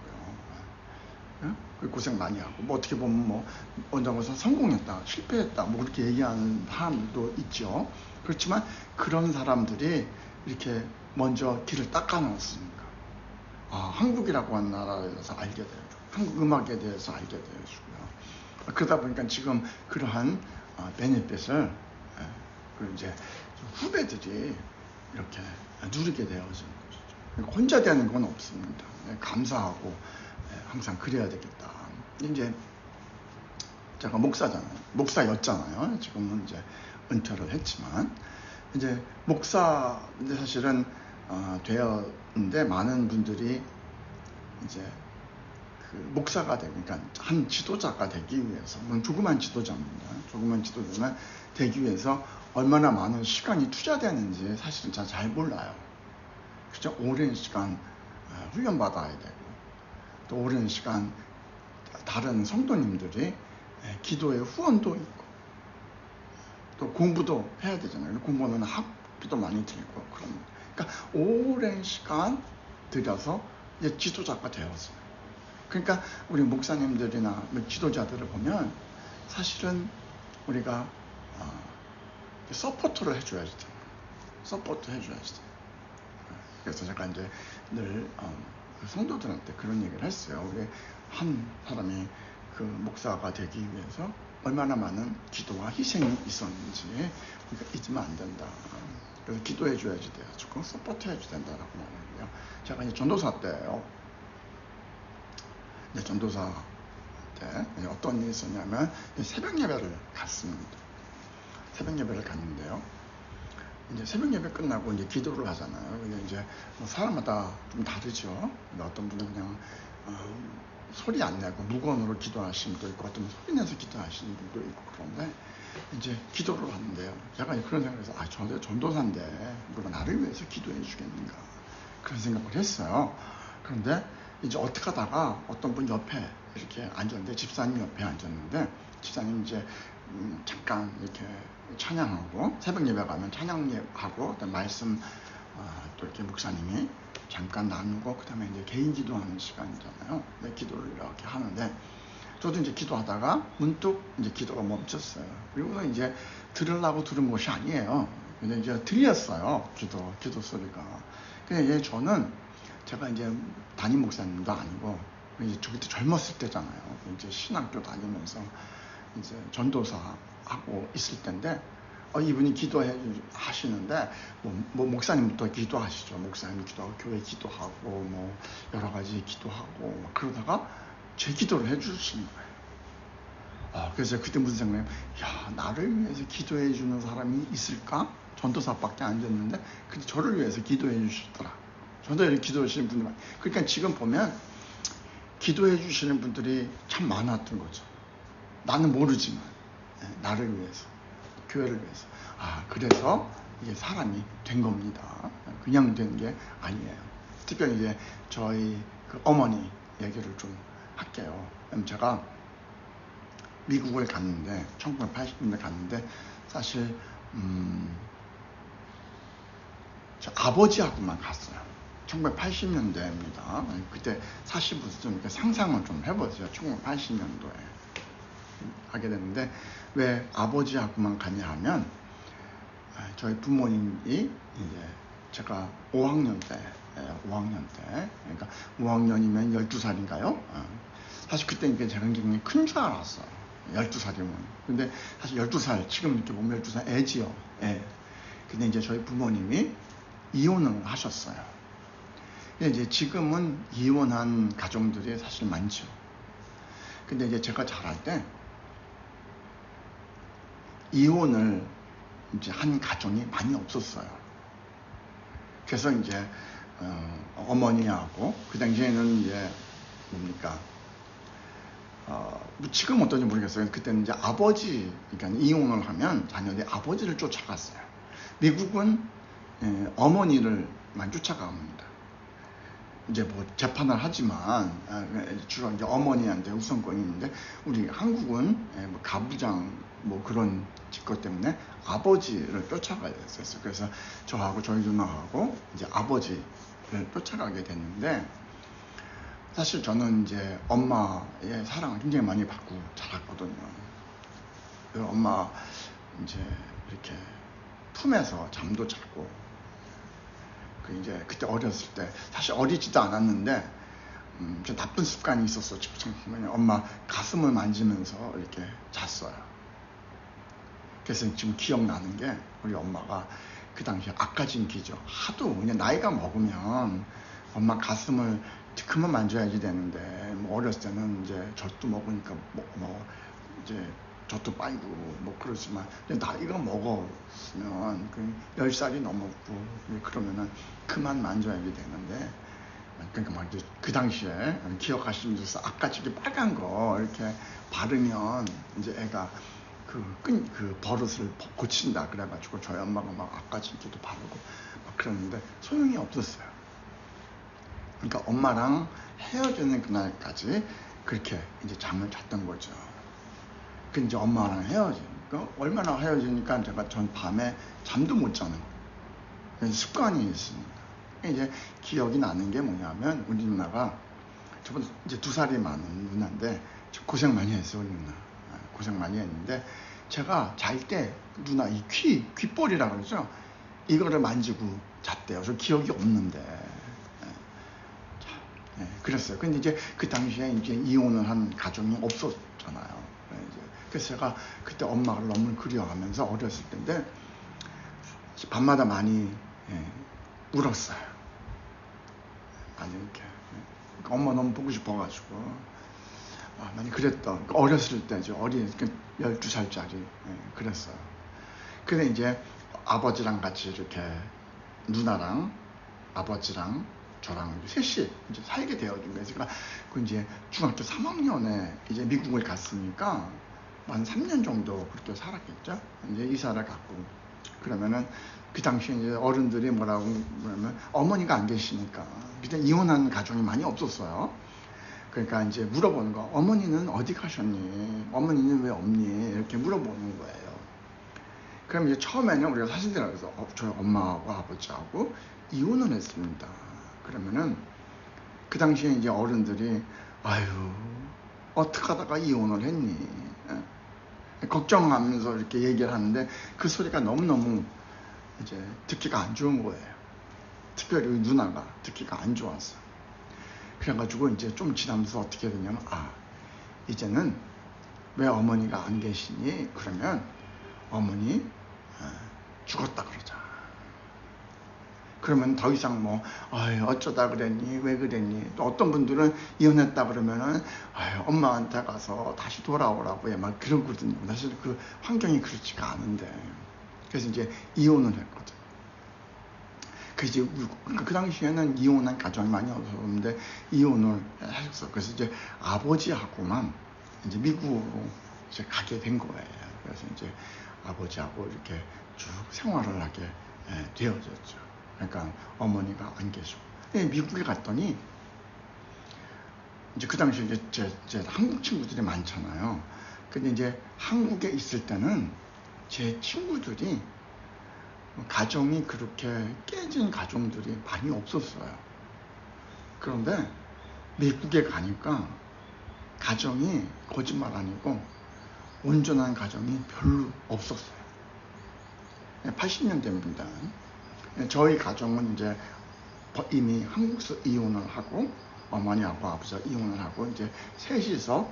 고생 많이 하고 뭐 어떻게 보면 뭐 원더걸스 성공했다, 실패했다 뭐 그렇게 얘기하는 사람도 있죠. 그렇지만 그런 사람들이 이렇게 먼저 길을 닦아놓았으니까 한국이라고 하는 나라에 대해서 알게 되고 한국 음악에 대해서 알게 되어주고요. 그러다 보니까 지금 그러한 베네핏을 이제 후배들이 이렇게 누리게 되어지는 것이죠. 그러니까 혼자 되는 건 없습니다. 감사하고 항상 그래야 되겠다. 이제 제가 목사였잖아요. 지금은 이제 은퇴를 했지만 이제 목사인데 사실은 되었는데 많은 분들이 이제 그 목사가 되니까 한 지도자가 되기 위해서 조그만 지도자입니다. 조그만 지도자는 되기 위해서 얼마나 많은 시간이 투자되는지 사실은 잘 몰라요. 그죠? 오랜 시간 훈련 받아야 되고 또 오랜 시간 다른 성도님들이 기도의 후원도 있고 또 공부도 해야 되잖아요. 공부하면 학비도 많이 들고 그러니까 오랜 시간 들여서 이제 지도자가 되었어요. 그러니까 우리 목사님들이나 지도자들을 보면 사실은 우리가 서포트를 해줘야지 돼요. 서포트 해줘야지 돼요. 그래서 제가 이제 늘 성도들한테 그런 얘기를 했어요. 우리 한 사람이 그 목사가 되기 위해서 얼마나 많은 기도와 희생이 있었는지 우리가 잊으면 안 된다. 그래서 기도해줘야지 돼요. 조금 서포트해줘야 된다라고 말해요. 제가 이제 전도사 때예요. 전도사 때 어떤 일이 있었냐면 새벽 예배를 갔습니다. 새벽 예배를 갔는데요. 이제 새벽 예배 끝나고 이제 기도를 하잖아요. 근데 이제 사람마다 좀 다르죠. 어떤 분은 그냥 소리 안 내고 무건으로 기도하시는 분도 있고 어떤 분은 소리 내서 기도하시는 분도 있고 그런데 이제 기도를 하는데요. 제가 그런 생각을 해서 저 전도사인데 누가 나를 위해서 기도해 주겠는가 그런 생각을 했어요. 그런데 이제 어떻게 하다가 어떤 분 옆에 이렇게 앉았는데 집사님 옆에 앉았는데 집사님 이제 잠깐 이렇게 찬양하고 새벽 예배 가면 찬양하고 말씀 또 이렇게 목사님이 잠깐 나누고 그 다음에 이제 개인 기도하는 시간이잖아요. 기도를 이렇게 하는데 저도 이제 기도하다가 문득 이제 기도가 멈췄어요. 그리고 이제 들으려고 들은 것이 아니에요. 근데 이제 들렸어요. 기도 소리가. 근데 저는 제가 이제 담임 목사님도 아니고 이제 그때 젊었을 때잖아요. 이제 신학교 다니면서 이제 전도사 하고 있을 때인데 이분이 기도해 하시는데 뭐 목사님부터 기도하시죠. 목사님 기도하고 교회 기도하고 뭐 여러 가지 기도하고 막 그러다가 제 기도를 해주시는 거예요. 그래서 그때 무슨 생각이에요? 야, 나를 위해서 기도해 주는 사람이 있을까? 전도사밖에 안 됐는데 근데 저를 위해서 기도해 주시더라. 전도에 기도하시는 분들 많아요. 그러니까 지금 보면 기도해 주시는 분들이 참 많았던 거죠. 나는 모르지만 나를 위해서, 교회를 위해서. 그래서 이게 사람이 된 겁니다. 그냥 된 게 아니에요. 특별히 이제 저희 그 어머니 얘기를 좀 할게요. 제가 미국을 갔는데 1980년대 갔는데 사실 저 아버지하고만 갔어요. 1980년대입니다. 그때 사실 좀 이렇게 상상을 좀 해보세요. 1980년도에 하게 됐는데 왜 아버지하고만 가냐 하면 저희 부모님이 이제 제가 5학년 때 그러니까 5학년이면 12살인가요? 사실 그때 이게 제가 굉장히 큰 줄 알았어요. 12살이면. 근데 사실 12살, 지금 이렇게 보면 12살 애지요. 근데 이제 저희 부모님이 이혼을 하셨어요. 근데 이제 지금은 이혼한 가정들이 사실 많죠. 근데 이제 제가 자랄 때 이혼을 이제 한 가정이 많이 없었어요. 그래서 이제 어머니하고 그 당시에는 이제 뭡니까 지금 어떤지 모르겠어요. 그때는 이제 아버지, 그러니까 이혼을 하면 자녀들이 아버지를 쫓아갔어요. 미국은 어머니를만 쫓아갑니다. 이제 뭐 재판을 하지만 주로 이제 어머니한테 우선권이 있는데 우리 한국은 뭐 가부장 뭐 그런 직권 때문에 아버지를 쫓아가야 됐었어요. 그래서 저하고 저희 누나하고 이제 아버지를 쫓아가게 됐는데 사실 저는 이제 엄마의 사랑을 굉장히 많이 받고 자랐거든요. 그래서 엄마 이제 이렇게 품에서 잠도 자고 이제 그때 어렸을 때 사실 어리지도 않았는데 좀 나쁜 습관이 있었어. 지금 엄마 가슴을 만지면서 이렇게 잤어요. 그래서 지금 기억나는 게 우리 엄마가 그 당시에 악가진기죠. 하도 그냥 나이가 먹으면 엄마 가슴을 그만 만져야지 되는데 뭐 어렸을 때는 이제 젖도 먹으니까 뭐 이제 젖도 빨고 뭐 그러지만 나이가 먹었으면 10살이 넘었고 그러면은 그만 만져야지 되는데 그러니까 막 이제 그 당시에 기억하시면서 악가지기 빨간 거 이렇게 바르면 이제 애가 그 버릇을 고친다 그래가지고 저희 엄마가 막 악가지기도 바르고 막 그러는데 소용이 없었어요. 그러니까 엄마랑 헤어지는 그날까지 그렇게 이제 잠을 잤던 거죠. 그 이제 엄마랑 헤어지니까 얼마나 헤어지니까 제가 전 밤에 잠도 못 자는 거예요. 습관이 있습니다. 이제 기억이 나는 게 뭐냐면 우리 누나가 저보다 이제 2살이 많은 누나인데 고생 많이 했어요. 우리 누나 고생 많이 했는데 제가 잘 때 누나 이 귓볼이라고 그러죠. 이거를 만지고 잤대요. 저 기억이 없는데 그랬어요. 근데 이제 그 당시에 이제 이혼을 한 가정이 없었잖아요. 그래서 제가 그때 엄마를 너무 그리워하면서 어렸을 때인데 밤마다 많이 울었어요. 많이 이렇게 엄마 너무 보고 싶어가지고 많이 그랬던 어렸을 때죠. 어린 12살짜리 그랬어요. 근데 이제 아버지랑 같이 이렇게 누나랑 아버지랑 저랑 셋이 이제 살게 되어준 거예요. 그러니까 그 이제 중학교 3학년에 이제 미국을 갔으니까 한 3년 정도 그렇게 살았겠죠. 이제 이사를 갔고 그러면은 그 당시에 이제 어른들이 뭐라고 그러면 어머니가 안 계시니까 그때 이혼한 가정이 많이 없었어요. 그러니까 이제 물어보는 거, 어머니는 어디 가셨니? 어머니는 왜 없니? 이렇게 물어보는 거예요. 그럼 이제 처음에는 우리가 사실대로 해서 저희 엄마하고 아버지하고 이혼을 했습니다. 그러면은 그 당시에 이제 어른들이 아유 어떻게 하다가 이혼을 했니? 걱정하면서 이렇게 얘기를 하는데 그 소리가 너무너무 이제 듣기가 안 좋은 거예요. 특별히 누나가 듣기가 안 좋았어. 그래가지고 이제 좀 지나면서 어떻게 되냐면 이제는 왜 어머니가 안 계시니? 그러면 어머니 죽었다 그러자. 그러면 더 이상 뭐 아유 어쩌다 그랬니 왜 그랬니, 또 어떤 분들은 이혼했다 그러면은 아유 엄마한테 가서 다시 돌아오라고 해 막 그러거든요. 사실 그 환경이 그렇지가 않은데, 그래서 이제 이혼을 했거든. 그 당시에는 이혼한 가정이 많이 없었는데 이혼을 했어. 그래서 이제 아버지하고만 이제 미국으로 이제 가게 된 거예요. 그래서 이제 아버지하고 이렇게 쭉 생활을 하게 되어졌죠. 그러니까 어머니가 안 계시고, 미국에 갔더니 이제 그 당시에 이제 제 한국 친구들이 많잖아요. 근데 이제 한국에 있을 때는 제 친구들이 가정이 그렇게 깨진 가정들이 많이 없었어요. 그런데 미국에 가니까 가정이, 거짓말 아니고 온전한 가정이 별로 없었어요. 80년대입니다. 저희 가정은 이제 이미 한국에서 이혼을 하고 어머니하고 아버지가 이혼을 하고 이제 셋이서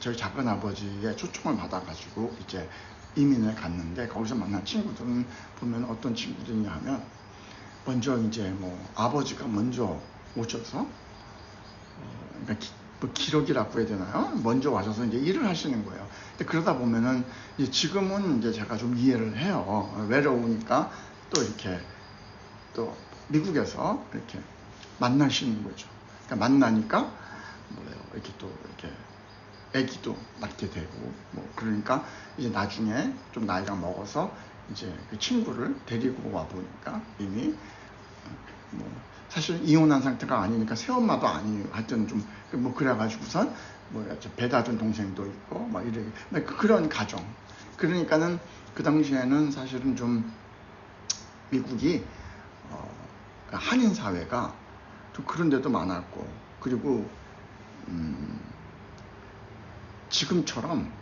저희 작은 아버지의 초청을 받아가지고 이제 이민을 갔는데, 거기서 만난 친구들은 보면 어떤 친구들이냐 하면, 먼저 이제 뭐 아버지가 먼저 오셔서 그러니까 뭐 기록이라고 해야 되나요? 먼저 와셔서 이제 일을 하시는 거예요. 근데 그러다 보면은 이제 지금은 이제 제가 좀 이해를 해요. 외로우니까 또 이렇게 또 미국에서 이렇게 만나시는 거죠. 그러니까 만나니까 뭐래요? 이렇게 또 이렇게 아기도 낳게 되고, 뭐 그러니까 이제 나중에 좀 나이가 먹어서 이제 그 친구를 데리고 와 보니까 이미 뭐 사실 이혼한 상태가 아니니까 새엄마도 아니에요. 하여튼 좀 뭐 그래가지고선 뭐 배다준 동생도 있고 막 이래, 그런 가정. 그러니까는 그 당시에는 사실은 좀 미국이 한인 사회가 좀 그런 데도 많았고, 그리고 지금처럼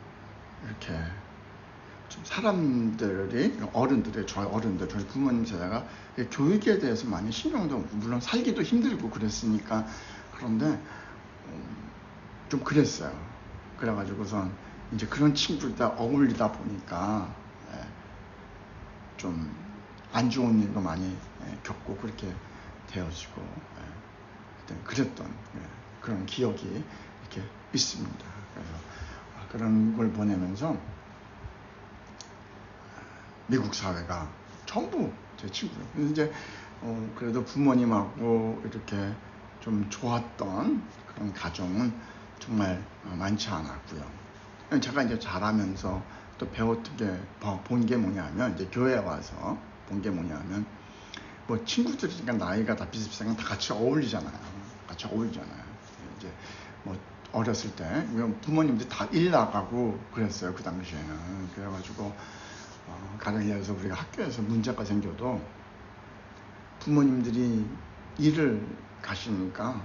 이렇게 좀 사람들이, 저희 어른들, 저희 부모님 세대가 교육에 대해서 많이 신경도, 물론 살기도 힘들고 그랬으니까, 그런데 좀 그랬어요. 그래가지고선 이제 그런 친구들 어울리다 보니까 좀 안 좋은 일도 많이 겪고 그렇게 되어지고, 그랬던 그런 기억이 이렇게 있습니다. 그래서 그런 걸 보내면서 미국 사회가 전부 제 친구예요. 그래서 이제 그래도 부모님하고 이렇게 좀 좋았던 그런 가정은 정말 많지 않았고요. 제가 이제 자라면서 또 배웠던 게, 본 게 뭐냐면, 이제 교회에 와서 본 게 뭐냐면, 뭐 친구들이니까 나이가 다 비슷비슷하니까 다 같이 어울리잖아요. 이제 뭐 어렸을 때 부모님들이 다 일 나가고 그랬어요, 그 당시에는. 그래가지고 가령 예를 들어서 우리가 학교에서 문제가 생겨도 부모님들이 일을 가시니까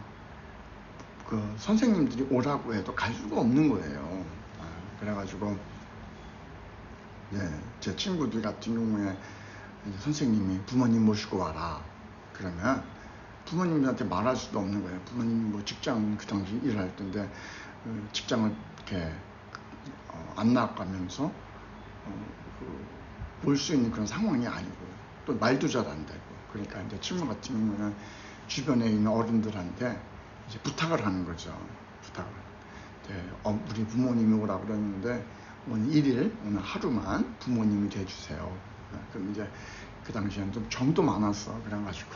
그 선생님들이 오라고 해도 갈 수가 없는 거예요. 그래가지고 제 친구들 같은 경우에 선생님이 부모님 모시고 와라 그러면 부모님들한테 말할 수도 없는 거예요. 부모님이 뭐 직장, 그 당시 일할 때인데 직장을 이렇게 안 나가면서 볼 수 있는 그런 상황이 아니고, 또 말도 잘 안 되고, 그러니까 이제 친구 같은 경우는 주변에 있는 어른들한테 이제 부탁을 하는 거죠. 우리 부모님이 오라 그랬는데 오늘 1일, 오늘 하루만 부모님이 돼주세요. 그럼 이제 그 당시에는 좀 정도 많았어. 그래가지고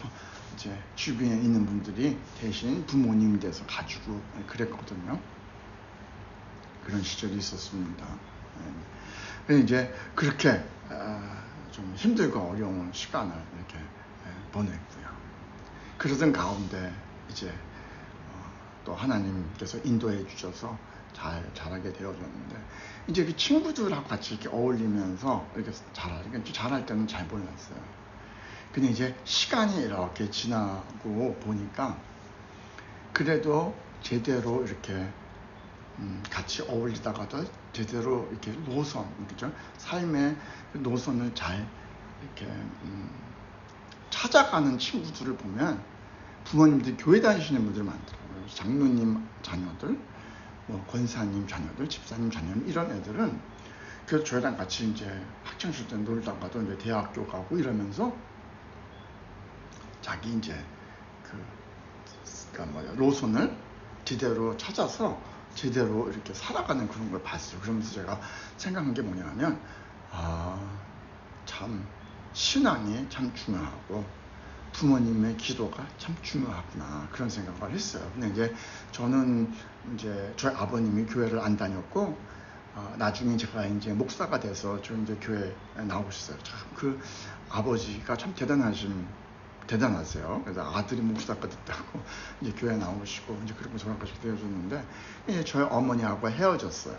이제 주변에 있는 분들이 대신 부모님이 돼서 가지고 그랬거든요. 그런 시절이 있었습니다. 그래서 이제 그렇게 좀 힘들고 어려운 시간을 이렇게 보냈고요. 그러던 가운데 이제 또 하나님께서 인도해 주셔서 잘 자라게 되어졌는데, 이제 그 친구들하고 같이 이렇게 어울리면서 이렇게 잘할 때는 잘 몰랐어요. 근데 이제 시간이 이렇게 지나고 보니까 그래도 제대로 이렇게 같이 어울리다가도 제대로 이렇게 노선, 그죠? 삶의 노선을 잘 이렇게 찾아가는 친구들을 보면 부모님들이 교회 다니시는 분들 많더라고요. 장로님 자녀들, 뭐 권사님 자녀들, 집사님 자녀들, 이런 애들은 그래서 저희랑 같이 이제 학창시절 때 놀다가도 이제 대학교 가고 이러면서 자기 이제 그러니까 뭐야, 노선을 제대로 찾아서 제대로 이렇게 살아가는 그런 걸 봤어요. 그러면서 제가 생각한 게 뭐냐면, 참 신앙이 참 중요하고 부모님의 기도가 참 중요하구나, 그런 생각을 했어요. 근데 이제 저는 이제 저희 아버님이 교회를 안 다녔고, 나중에 제가 이제 목사가 돼서 저 이제 교회에 나오셨어요. 참 그 아버지가 참 대단하세요. 그래서 아들이 목사가 됐다고 이제 교회 나오시고 이제 그렇게 돌아가시게 되어졌는데, 이제 저희 어머니하고 헤어졌어요.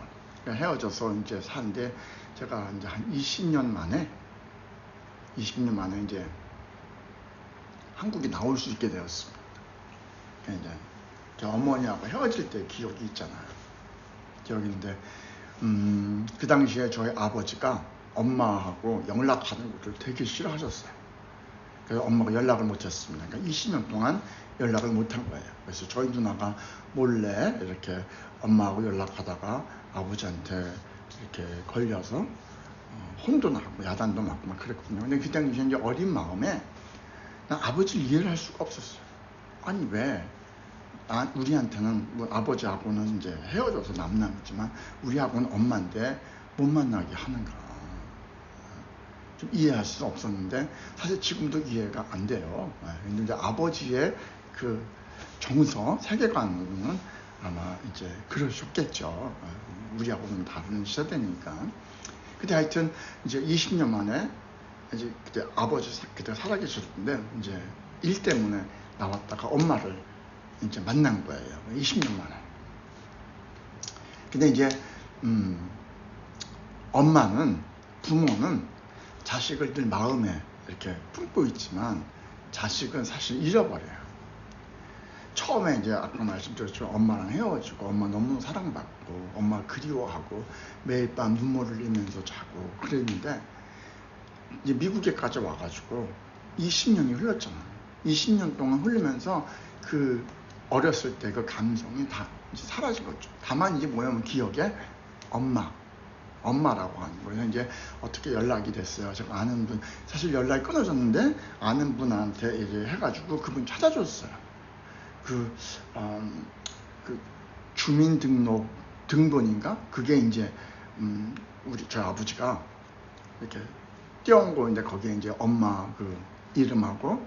헤어져서 이제 사는데, 제가 이제 한 20년 만에 이제 한국에 나올 수 있게 되었습니다. 이제 저 어머니하고 헤어질 때 기억이 있잖아요. 기억이 있는데, 그 당시에 저희 아버지가 엄마하고 연락하는 것을 되게 싫어하셨어요. 그래서 엄마가 연락을 못했습니다. 그러니까 20년 동안 연락을 못한 거예요. 그래서 저희 누나가 몰래 이렇게 엄마하고 연락하다가 아버지한테 이렇게 걸려서 혼도 나고 야단도 맞고 막 그랬거든요. 근데 그 당시에 이제 어린 마음에 난 아버지를 이해를 할 수가 없었어요. 아니 왜 우리한테는 뭐 아버지하고는 이제 헤어져서 남남이지만 우리하고는 엄마인데 못 만나게 하는가, 좀 이해할 수 없었는데, 사실 지금도 이해가 안 돼요. 근데 이제 아버지의 그 정서, 세계관으로는 아마 이제 그러셨겠죠. 우리하고는 다른 세대니까. 근데 하여튼 이제 20년 만에 이제 그때 아버지 그때 살아계셨는데 이제 일 때문에 나왔다가 엄마를 이제 만난 거예요. 20년 만에. 근데 이제 부모는 자식을 늘 마음에 이렇게 품고 있지만 자식은 사실 잃어버려요. 처음에 이제 아까 말씀드렸지만 엄마랑 헤어지고 엄마 너무 사랑받고 엄마 그리워하고 매일 밤 눈물을 흘리면서 자고 그랬는데, 이제 미국에까지 와가지고 20년이 흘렀잖아요. 20년 동안 흐르면서 그 어렸을 때 그 감성이 다 이제 사라진 거죠. 다만 이제 뭐냐면 기억에 엄마라고 하는 거예요. 이제 어떻게 연락이 됐어요. 제가 아는 분, 사실 연락이 끊어졌는데 아는 분한테 이제 해가지고 그분 찾아줬어요. 그 주민등록 등본인가? 그게 이제 저희 아버지가 이렇게 띄운 거인데 거기에 이제 엄마 그 이름하고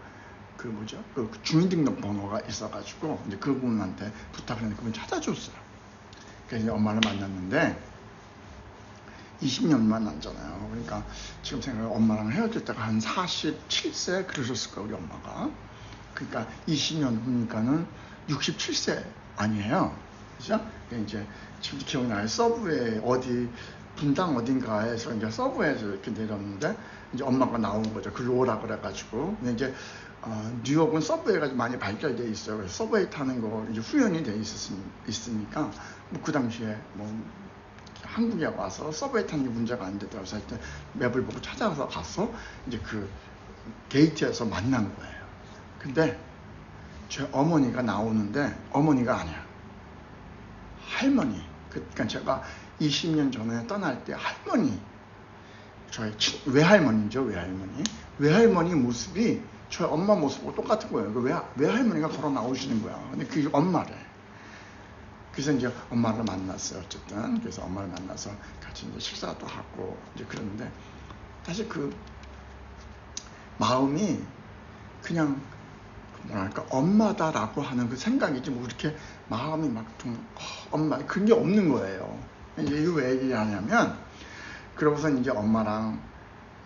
그 주민등록 번호가 있어가지고 이제 그분한테 부탁을 했는데 그분 찾아줬어요. 그래서 이제 엄마를 만났는데 20년 만났잖아요. 그러니까 지금 생각해 엄마랑 헤어질 때가 한 47세 그러셨을 거예요, 우리 엄마가. 그러니까 20년 후니까는 67세 아니에요. 그죠? 이제 지금 기억나요. 서브웨이 분당 어딘가에서 이제 서브웨이에서 이렇게 내렸는데 이제 엄마가 나온 거죠. 글로 오라 그래가지고. 근데 이제 뉴욕은 서브웨이가 많이 발달돼 있어요. 그래서 서브웨이 타는 거 이제 후연이 돼 있으니까 뭐 그 당시에 뭐 한국에 와서 서브웨이 타는 게 문제가 안 되더라고요. 그래서 하여튼 맵을 보고 찾아서 가서 이제 그 게이트에서 만난 거예요. 근데 제 어머니가 나오는데 어머니가 아니야. 할머니. 그러니까 제가 20년 전에 떠날 때 할머니, 저희 외할머니죠, 외할머니 모습이 저희 엄마 모습하고 똑같은 거예요. 외할머니가 걸어 나오시는 거야. 근데 그게 엄마래. 그래서 이제 엄마를 만났어요. 어쨌든 그래서 엄마를 만나서 같이 이제 식사도 하고 이제 그러는데, 사실 그 마음이 그냥 뭐랄까 엄마다라고 하는 그 생각이지 뭐 이렇게 마음이 막 좀 엄마 그런 게 없는 거예요. 이제 이거 왜 얘기하냐면, 그러고서 이제 엄마랑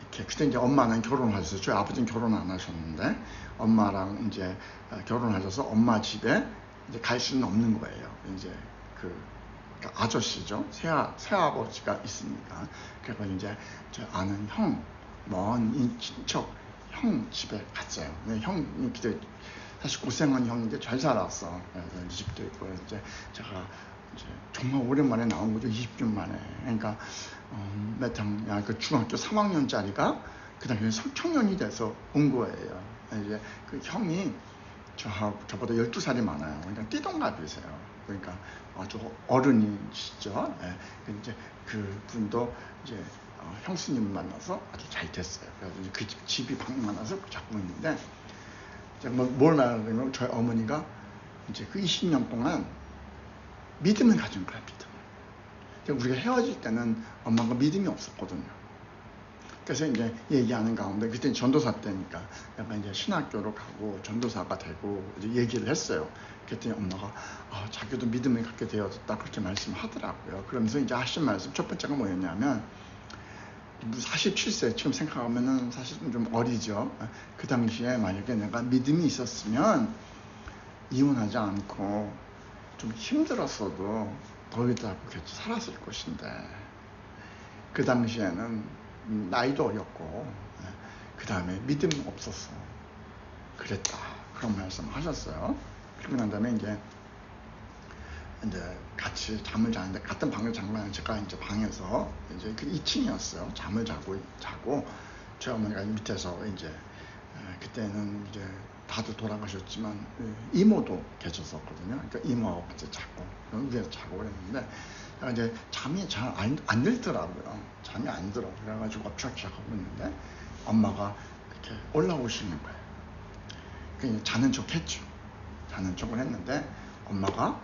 이렇게 그때 이제 엄마는 결혼하셨어요. 저희 아버지는 결혼 안 하셨는데 엄마랑 이제 결혼하셔서 엄마 집에 이제 갈 수는 없는 거예요. 이제 그 아저씨죠. 새아버지가 있으니까. 그래서 이제 저 아는 먼 친척 형 집에 갔어요. 형이 그때 사실 고생한 형인데 잘 살았어. 그래서 집도 있고 이제 제가 이제 정말 오랜만에 나온 거죠. 20년 만에. 그러니까 그 중학교 3학년짜리가 그 당시에 청년이 돼서 온 거예요. 이제 그 형이 저보다 12살이 많아요. 그러니까 띠동갑이세요. 그러니까 아주 어른이시죠. 이제 그 분도 이제 형수님을 만나서 아주 잘 됐어요. 그래서 이제 그 집이 방문하서 자꾸 있는데, 뭘 말하냐면 저희 어머니가 이제 그 20년 동안 믿음을 가진 거야, 믿음. 우리가 헤어질 때는 엄마가 믿음이 없었거든요. 그래서 이제 얘기하는 가운데 그때 전도사 때니까 약간 이제 신학교로 가고 전도사가 되고 이제 얘기를 했어요. 그랬더니 엄마가 자기도 믿음을 갖게 되었다 그렇게 말씀하더라고요. 그러면서 이제 하신 말씀 첫 번째가 뭐였냐면 47세 지금 생각하면은 사실은 좀 어리죠. 그 당시에 만약에 내가 믿음이 있었으면 이혼하지 않고 좀 힘들었어도 더위도 않고 같이 살았을 것인데 그 당시에는 나이도 어렸고 그 다음에 믿음 없었어. 그랬다. 그런 말씀 하셨어요. 그리고 난 다음에 이제 같이 잠을 자는데 같은 방을 자면 제가 이제 방에서 이제 그 2층이었어요. 잠을 자고 저희 어머니가 밑에서 이제 그때는 이제 다들 돌아가셨지만 이모도 계셨었거든요. 그러니까 이모하고 같이 자고 위에서 자고 그랬는데 이제 잠이 잘 안 들더라고요. 잠이 안 들어. 그래가지고 엎치락치락 하고 있는데 엄마가 이렇게 올라오시는 거예요. 그러니까 자는 척 했죠. 자는 척을 했는데 엄마가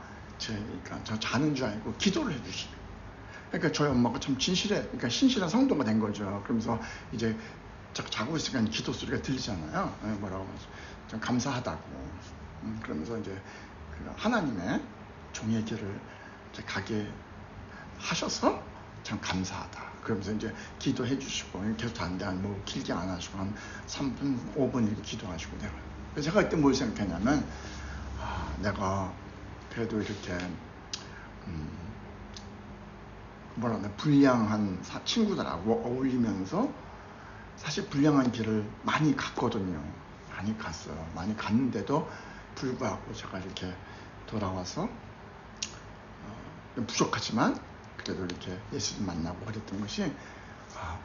그러니까 저 자는 줄 알고 기도를 해주시는 거예요. 그러니까 저희 엄마가 참 그러니까 신실한 성도가 된 거죠. 그러면서 이제 자고 있으니까 기도 소리가 들리잖아요. 뭐라고 하면서 좀 감사하다고. 그러면서 이제 하나님의 종의 길을 가게 하셔서 참 감사하다. 그러면서 이제 기도해 주시고 계속 자는데 뭐 길게 안 하시고 한 3분, 5분 이렇게 기도하시고 내가. 그래서 제가 그때 뭘 생각했냐면 내가 그래도 이렇게 불량한 친구들하고 어울리면서 사실 불량한 길을 많이 갔거든요. 많이 갔어요. 많이 갔는데도 불구하고 제가 이렇게 돌아와서 부족하지만 그래도 이렇게 예수님 만나고 그랬던 것이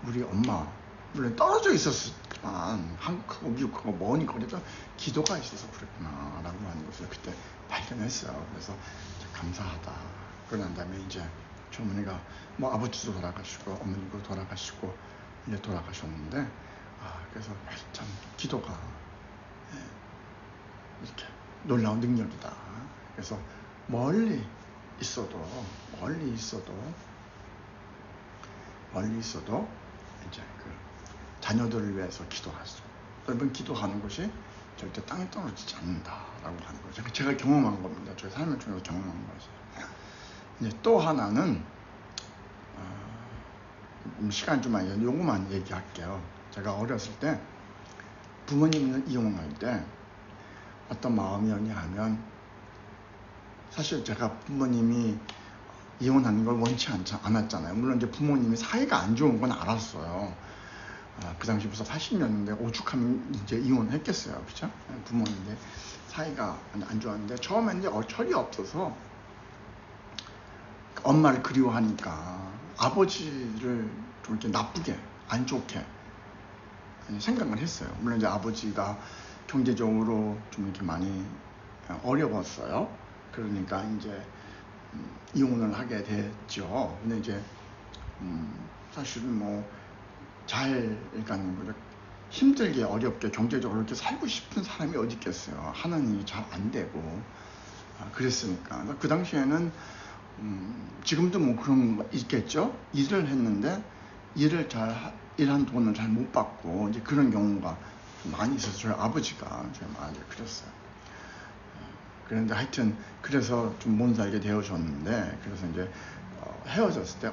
우리 엄마 물론 떨어져 있었지만 한국하고 미국하고 머니 거리도 기도가 있어서 그랬구나 라고 하는 것을 그때 발견했어요. 그래서 감사하다. 그러고 난 다음에 이제 어머니가 뭐 아버지도 돌아가시고 어머니도 돌아가시고 이제 돌아가셨는데 그래서 참 기도가 이렇게 놀라운 능력이다. 그래서 멀리 있어도 이제 그 자녀들을 위해서 기도하죠. 여러분 기도하는 것이 절대 땅에 떨어지지 않는다라고 하는 거죠. 제가 경험한 겁니다. 저의 삶을 통해서 경험한 거죠. 이제 또 하나는 시간 좀 많이 요거만 얘기할게요. 제가 어렸을 때 부모님을 이혼할 때 어떤 마음이었냐 하면 사실 제가 부모님이 이혼하는 걸 원치 않았잖아요. 물론 이제 부모님이 사이가 안 좋은 건 알았어요. 그 당시 벌써 80년대 오죽하면 이제 이혼했겠어요. 그죠? 부모님인데 사이가 안 좋았는데 처음에 이제 철이 없어서 엄마를 그리워하니까 아버지를 좀 이렇게 나쁘게 안 좋게 생각을 했어요. 물론 이제 아버지가 경제적으로 좀 이렇게 많이 어려웠어요. 그러니까 이제 이혼을 하게 됐죠. 근데 이제 사실은 뭐 그러니까 힘들게 어렵게 경제적으로 이렇게 살고 싶은 사람이 어디 있겠어요. 하는 일이 잘 안 되고 그랬으니까. 그 당시에는 지금도 뭐 그런 거 있겠죠. 일을 했는데 일한 돈을 잘 못 받고 이제 그런 경우가 많이 있어서 저희 아버지가 저희 많이 그랬어요. 그런데 하여튼 그래서 좀 못 살게 되어졌는데 그래서 이제 헤어졌을 때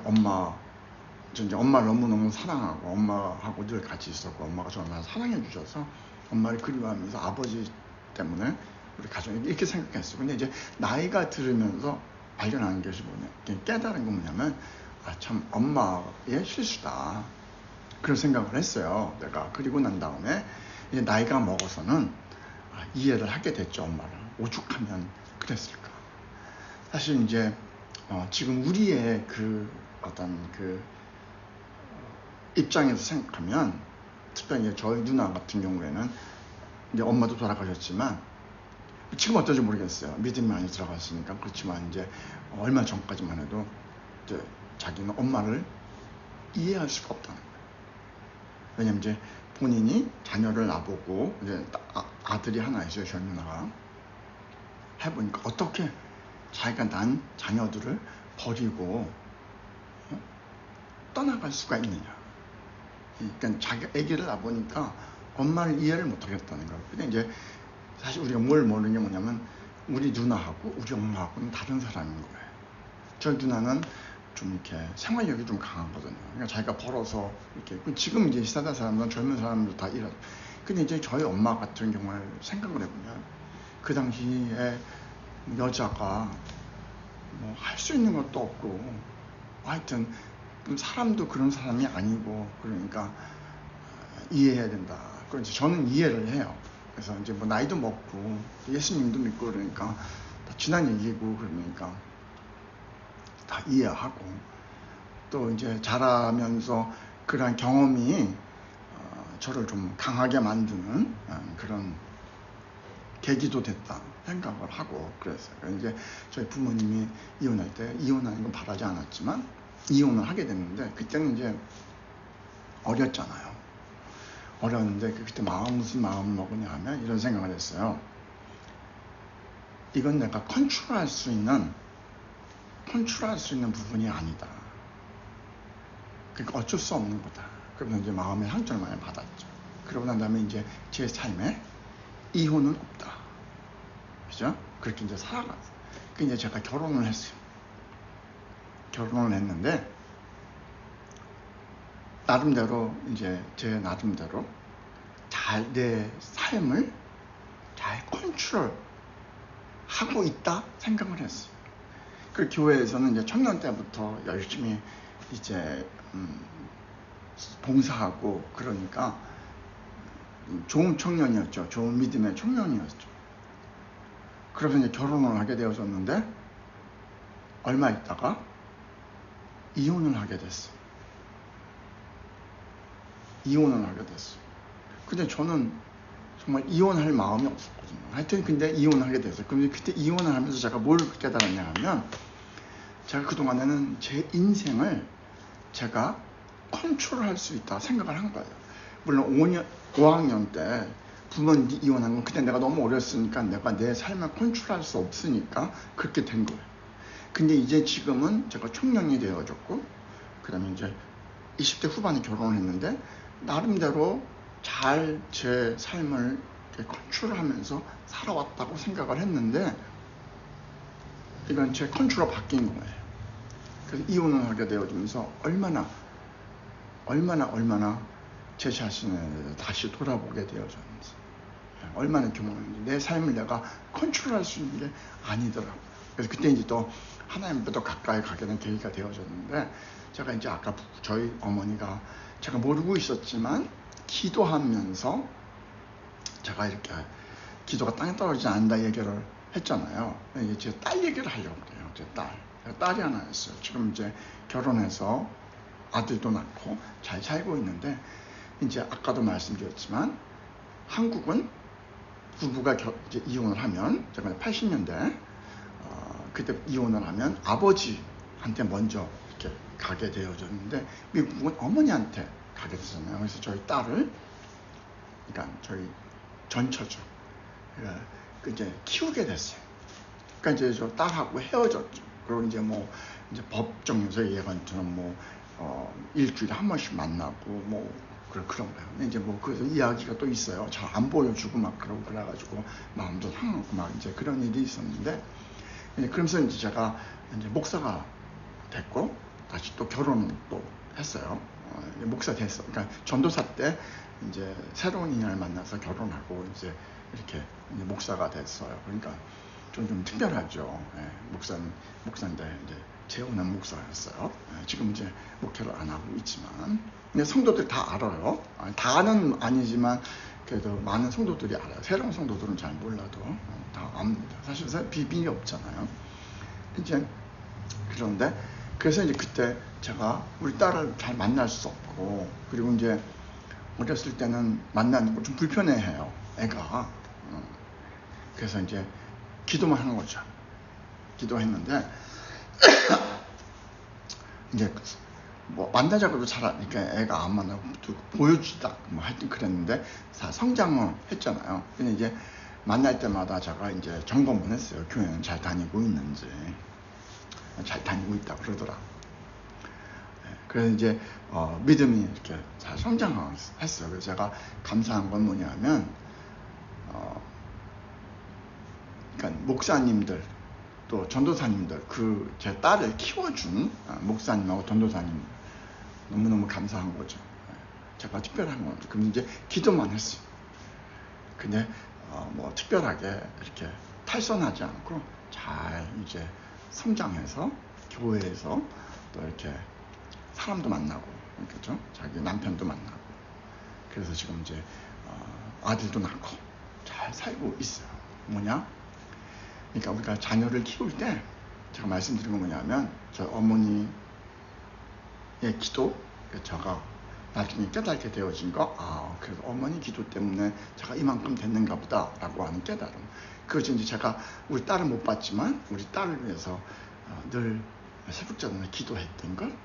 이제 엄마를 너무너무 사랑하고 엄마하고 늘 같이 있었고 엄마가 저를 사랑해 주셔서 엄마를 그리워하면서 아버지 때문에 우리 가족이 이렇게 생각했어요. 근데 이제 나이가 들으면서 발견한 것이 깨달은 건 뭐냐면 참 엄마의 실수다 그런 생각을 했어요. 내가 그리고 난 다음에 이제 나이가 먹어서는 이해를 하게 됐죠. 엄마를 오죽하면 그랬을까. 사실 이제 지금 우리의 그 어떤 그 입장에서 생각하면 특별히 저희 누나 같은 경우에는 이제 엄마도 돌아가셨지만 지금 어떨지 모르겠어요. 믿음이 많이 들어갔으니까. 그렇지만 이제 얼마 전까지만 해도 이제 자기는 엄마를 이해할 수가 없다는 거예요. 왜냐면 이제 본인이 자녀를 낳아보고 이제 아들이 하나 있어요. 저희 누나가. 해보니까 어떻게 자기가 난 자녀들을 버리고 떠나갈 수가 있느냐. 그러니까 자기가 아기를 낳아보니까 엄마를 이해를 못하겠다는 거예요. 근데 이제 사실 우리가 뭘 모르는 게 뭐냐면 우리 누나하고 우리 엄마하고는 다른 사람인 거예요. 저희 누나는 좀 이렇게 생활력이 좀 강하거든요. 그러니까 자기가 벌어서 이렇게, 지금 이제 시사대 사람들, 젊은 사람들 다 이런. 근데 이제 저희 엄마 같은 경우를 생각을 해보면 그 당시에 여자가 뭐 할 수 있는 것도 없고 하여튼 사람도 그런 사람이 아니고, 그러니까 이해해야 된다. 그래서 저는 이해를 해요. 그래서 이제 뭐 나이도 먹고 예수님도 믿고 그러니까 다 지난 얘기고, 그러니까 다 이해하고, 또 이제 자라면서 그런 경험이 저를 좀 강하게 만드는 그런 계기도 됐다 생각을 하고 그랬어요. 이제 저희 부모님이 이혼할 때, 이혼하는 건 바라지 않았지만 이혼을 하게 됐는데, 그때는 이제 어렸잖아요. 어렸는데 그때 무슨 마음을 먹으냐 하면 이런 생각을 했어요. 이건 내가 컨트롤할 수 있는 부분이 아니다. 그러니까 어쩔 수 없는 거다. 그러면서 이제 마음의 상처를 많이 받았죠. 그러고 난 다음에 이제 제 삶에 이혼은 없다. 그죠? 그렇게 이제 살아갔어요. 그 이제 제가 결혼을 했어요. 결혼을 했는데, 나름대로 이제 제 나름대로 잘 내 삶을 잘 컨트롤 하고 있다 생각을 했어요. 그 교회에서는 이제 청년 때부터 열심히 이제 봉사하고, 그러니까 좋은 청년이었죠. 좋은 믿음의 청년이었죠. 그래서 이제 결혼을 하게 되어졌는데, 얼마 있다가 이혼을 하게 됐어요. 근데 저는 정말 이혼할 마음이 없었거든요. 하여튼 근데 이혼을 하게 됐어요. 근데 그때 이혼을 하면서 제가 뭘 깨달았냐 하면, 제가 그동안에는 제 인생을 제가 컨트롤할 수 있다 생각을 한 거예요. 물론 5학년 때 부모님이 이혼한 건 그때 내가 너무 어렸으니까 내가 내 삶을 컨트롤할 수 없으니까 그렇게 된 거예요. 근데 이제 지금은 제가 청년이 되어졌고, 그 다음에 이제 20대 후반에 결혼을 했는데, 나름대로 잘 제 삶을 컨트롤하면서 살아왔다고 생각을 했는데, 이건 제 컨트롤 바뀐 거예요. 그래서 이혼을 하게 되어지면서 얼마나 제 자신을 다시 돌아보게 되어졌는지, 얼마나 경험했는지, 내 삶을 내가 컨트롤할 수 있는 게 아니더라고요. 그래서 그때 이제 또 하나님보다 가까이 가게 된 계기가 되어졌는데, 제가 이제 아까 저희 어머니가 제가 모르고 있었지만 기도하면서 제가 이렇게 기도가 땅에 떨어지지 않는다 얘기를 했잖아요. 이제 제 딸 얘기를 하려고 그래요. 제 딸이 하나 있어요. 지금 이제 결혼해서 아들도 낳고 잘 살고 있는데, 이제 아까도 말씀드렸지만 한국은 부부가 이제 이혼을 하면, 제가 80년대 그때 이혼을 하면 아버지한테 먼저 이렇게 가게 되어졌는데, 미국은 어머니한테 가게 되잖아요. 그래서 저희 딸을, 그러니까 저희 전처죠. 이제 키우게 됐어요. 그러니까 이제 저 딸하고 헤어졌죠. 그리고 이제 뭐 이제 법정에서 예관처럼 일주일에 한 번씩 만나고 그런 거예요. 근데 이제 그래서 이야기가 또 있어요. 잘 안 보여주고 막 그래가지고 마음도 상하고 막 이제 그런 일이 있었는데, 그러면서 이제 제가 이제 목사가 됐고, 다시 또 결혼을 또 했어요. 목사 됐어. 그러니까 전도사 때 이제 새로운 인연을 만나서 결혼하고 이제 이렇게 이제 목사가 됐어요. 그러니까 좀 특별하죠. 목사인데 이제 재혼한 목사였어요. 지금 이제 목회를 안 하고 있지만, 근데 성도들이 다 알아요. 다는 아니지만 그래도 많은 성도들이 알아요. 새로운 성도들은 잘 몰라도 다 압니다. 사실 비밀이 없잖아요. 이제 그런데 그래서 이제 그때 제가 우리 딸을 잘 만날 수 없고, 그리고 이제 어렸을 때는 만나는 거 좀 불편해해요, 애가. 그래서 이제 기도만 하는 거죠. 기도했는데 이제 뭐 만나자고도 그러니까 애가 안 만나고 보여주다 뭐 하여튼 그랬는데 다 성장을 했잖아요. 근데 이제 만날 때마다 제가 이제 점검을 했어요. 교회는 잘 다니고 있는지. 잘 다니고 있다 그러더라. 그래서 이제 믿음이 이렇게 잘 성장했어요. 그래서 제가 감사한 건 뭐냐면 그러니까 목사님들 또 전도사님들 제 딸을 키워준 목사님하고 전도사님 너무너무 감사한 거죠. 제가 특별한 거죠. 그럼 이제 기도만 했어요. 근데 뭐 특별하게 이렇게 탈선하지 않고 잘 이제 성장해서 교회에서 또 이렇게 사람도 만나고 그렇죠? 자기 남편도 만나고 그래서 지금 이제 아들도 낳고 잘 살고 있어요. 뭐냐? 그러니까 우리가 자녀를 키울 때 제가 말씀드린 건 뭐냐면 저 어머니의 기도, 제가 나중에 깨닫게 되어진 거, 그래서 어머니 기도 때문에 제가 이만큼 됐는가 보다 라고 하는 깨달음. 그것이 이제 제가 우리 딸을 못 봤지만 우리 딸을 위해서 늘 새벽전에 기도했던 걸.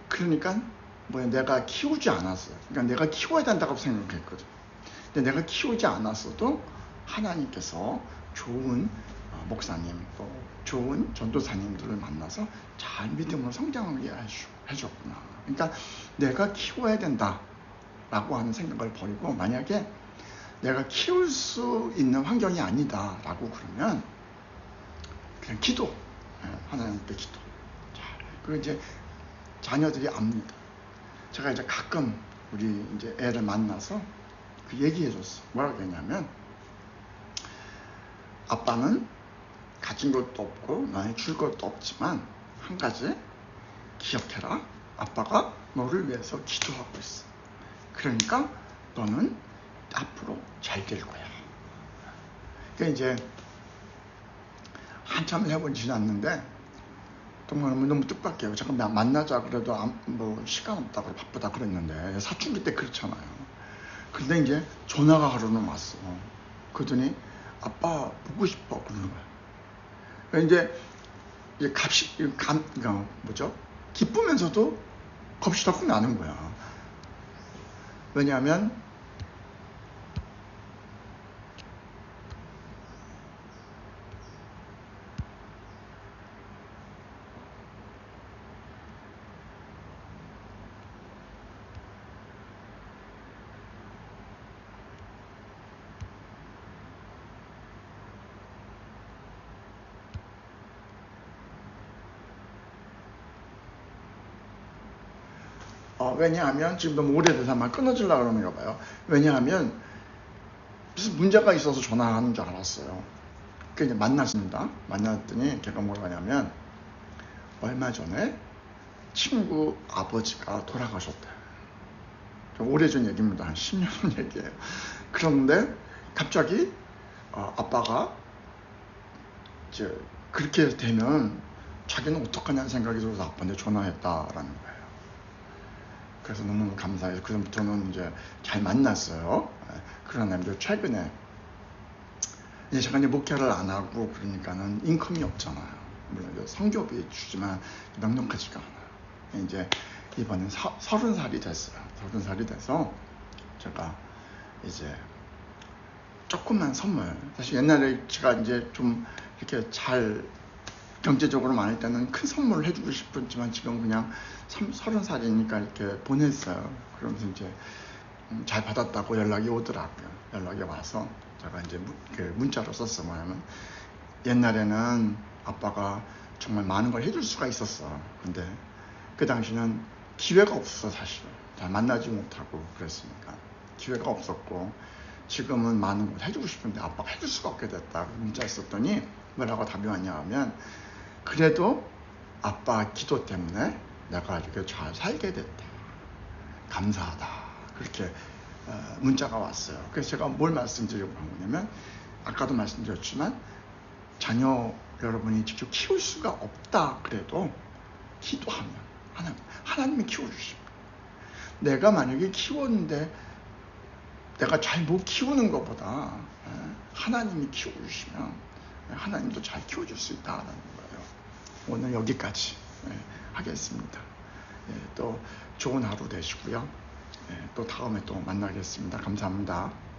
그러니까 뭐야, 내가 키우지 않았어요. 그러니까 내가 키워야 된다고 생각했거든. 근데 내가 키우지 않았어도 하나님께서 좋은 목사님 또 좋은 전도사님들을 만나서 잘 믿음으로 성장하게 해줬구나. 그러니까 내가 키워야 된다 라고 하는 생각을 버리고, 만약에 내가 키울 수 있는 환경이 아니다 라고 그러면 그냥 기도, 하나님께 기도. 그리고 이제 자녀들이 압니다. 제가 이제 가끔 우리 이제 애를 만나서 그 얘기해줬어. 뭐라고 했냐면, 아빠는 가진 것도 없고 너한테 줄 것도 없지만 한 가지 기억해라. 아빠가 너를 위해서 기도하고 있어. 그러니까 너는 앞으로 잘 될 거야. 그러니까 이제 한참 해본 지났는데 정말 너무 뜻밖이에요. 잠깐 만나자 그래도 뭐 시간 없다고 바쁘다 그랬는데 사춘기 때 그렇잖아요. 근데 이제 전화가 하루는 왔어. 그러더니 아빠 보고 싶어 그러는 거야. 그러니까 이제 뭐죠? 기쁘면서도 겁이 덜컥 나는 거야. 왜냐하면 지금 너무 오래돼서 아마 끊어지려고 그러는가 봐요. 왜냐하면 무슨 문제가 있어서 전화하는 줄 알았어요. 그 이제 만났습니다. 만났더니 걔가 뭐라고 하냐면 얼마 전에 친구 아버지가 돌아가셨대. 오래전 얘기입니다. 한 10년 전 얘기예요. 그런데 갑자기 아빠가 이제 그렇게 되면 자기는 어떡하냐는 생각이 들어서 아빠한테 전화했다라는 거예요. 그래서 너무너무 감사해서 그다음부터는 이제 잘 만났어요. 그러나 이제 최근에 이제 제가 이제 목회를 안 하고 그러니까는 인컴이 없잖아요. 물론 이제 성교비 주지만 넉넉하지가 않아요. 이제 이번엔 30살이 됐어요. 30살이 돼서 제가 이제 조그만 선물, 사실 옛날에 제가 이제 좀 이렇게 잘 경제적으로 많을 때는 큰 선물을 해주고 싶었지만 지금 그냥 30살이니까 이렇게 보냈어요. 그러면서 이제 잘 받았다고 연락이 오더라고요. 연락이 와서 제가 이제 문자로 썼어. 뭐냐면 옛날에는 아빠가 정말 많은 걸 해줄 수가 있었어. 근데 그 당시는 기회가 없었어. 사실 잘 만나지 못하고 그랬으니까 기회가 없었고, 지금은 많은 걸 해주고 싶은데 아빠가 해줄 수가 없게 됐다. 문자 썼더니 뭐라고 답이 왔냐 하면, 그래도 아빠 기도 때문에 내가 이렇게 잘 살게 됐다. 감사하다. 그렇게 문자가 왔어요. 그래서 제가 뭘 말씀드리려고 한 거냐면, 아까도 말씀드렸지만 자녀 여러분이 직접 키울 수가 없다 그래도 기도하면 하나님이 키워주십니다. 내가 만약에 키웠는데 내가 잘 못 키우는 것보다 하나님이 키워주시면 하나님도 잘 키워줄 수 있다는 거예요. 오늘 여기까지 하겠습니다. 또 좋은 하루 되시고요. 또 다음에 또 만나겠습니다. 감사합니다.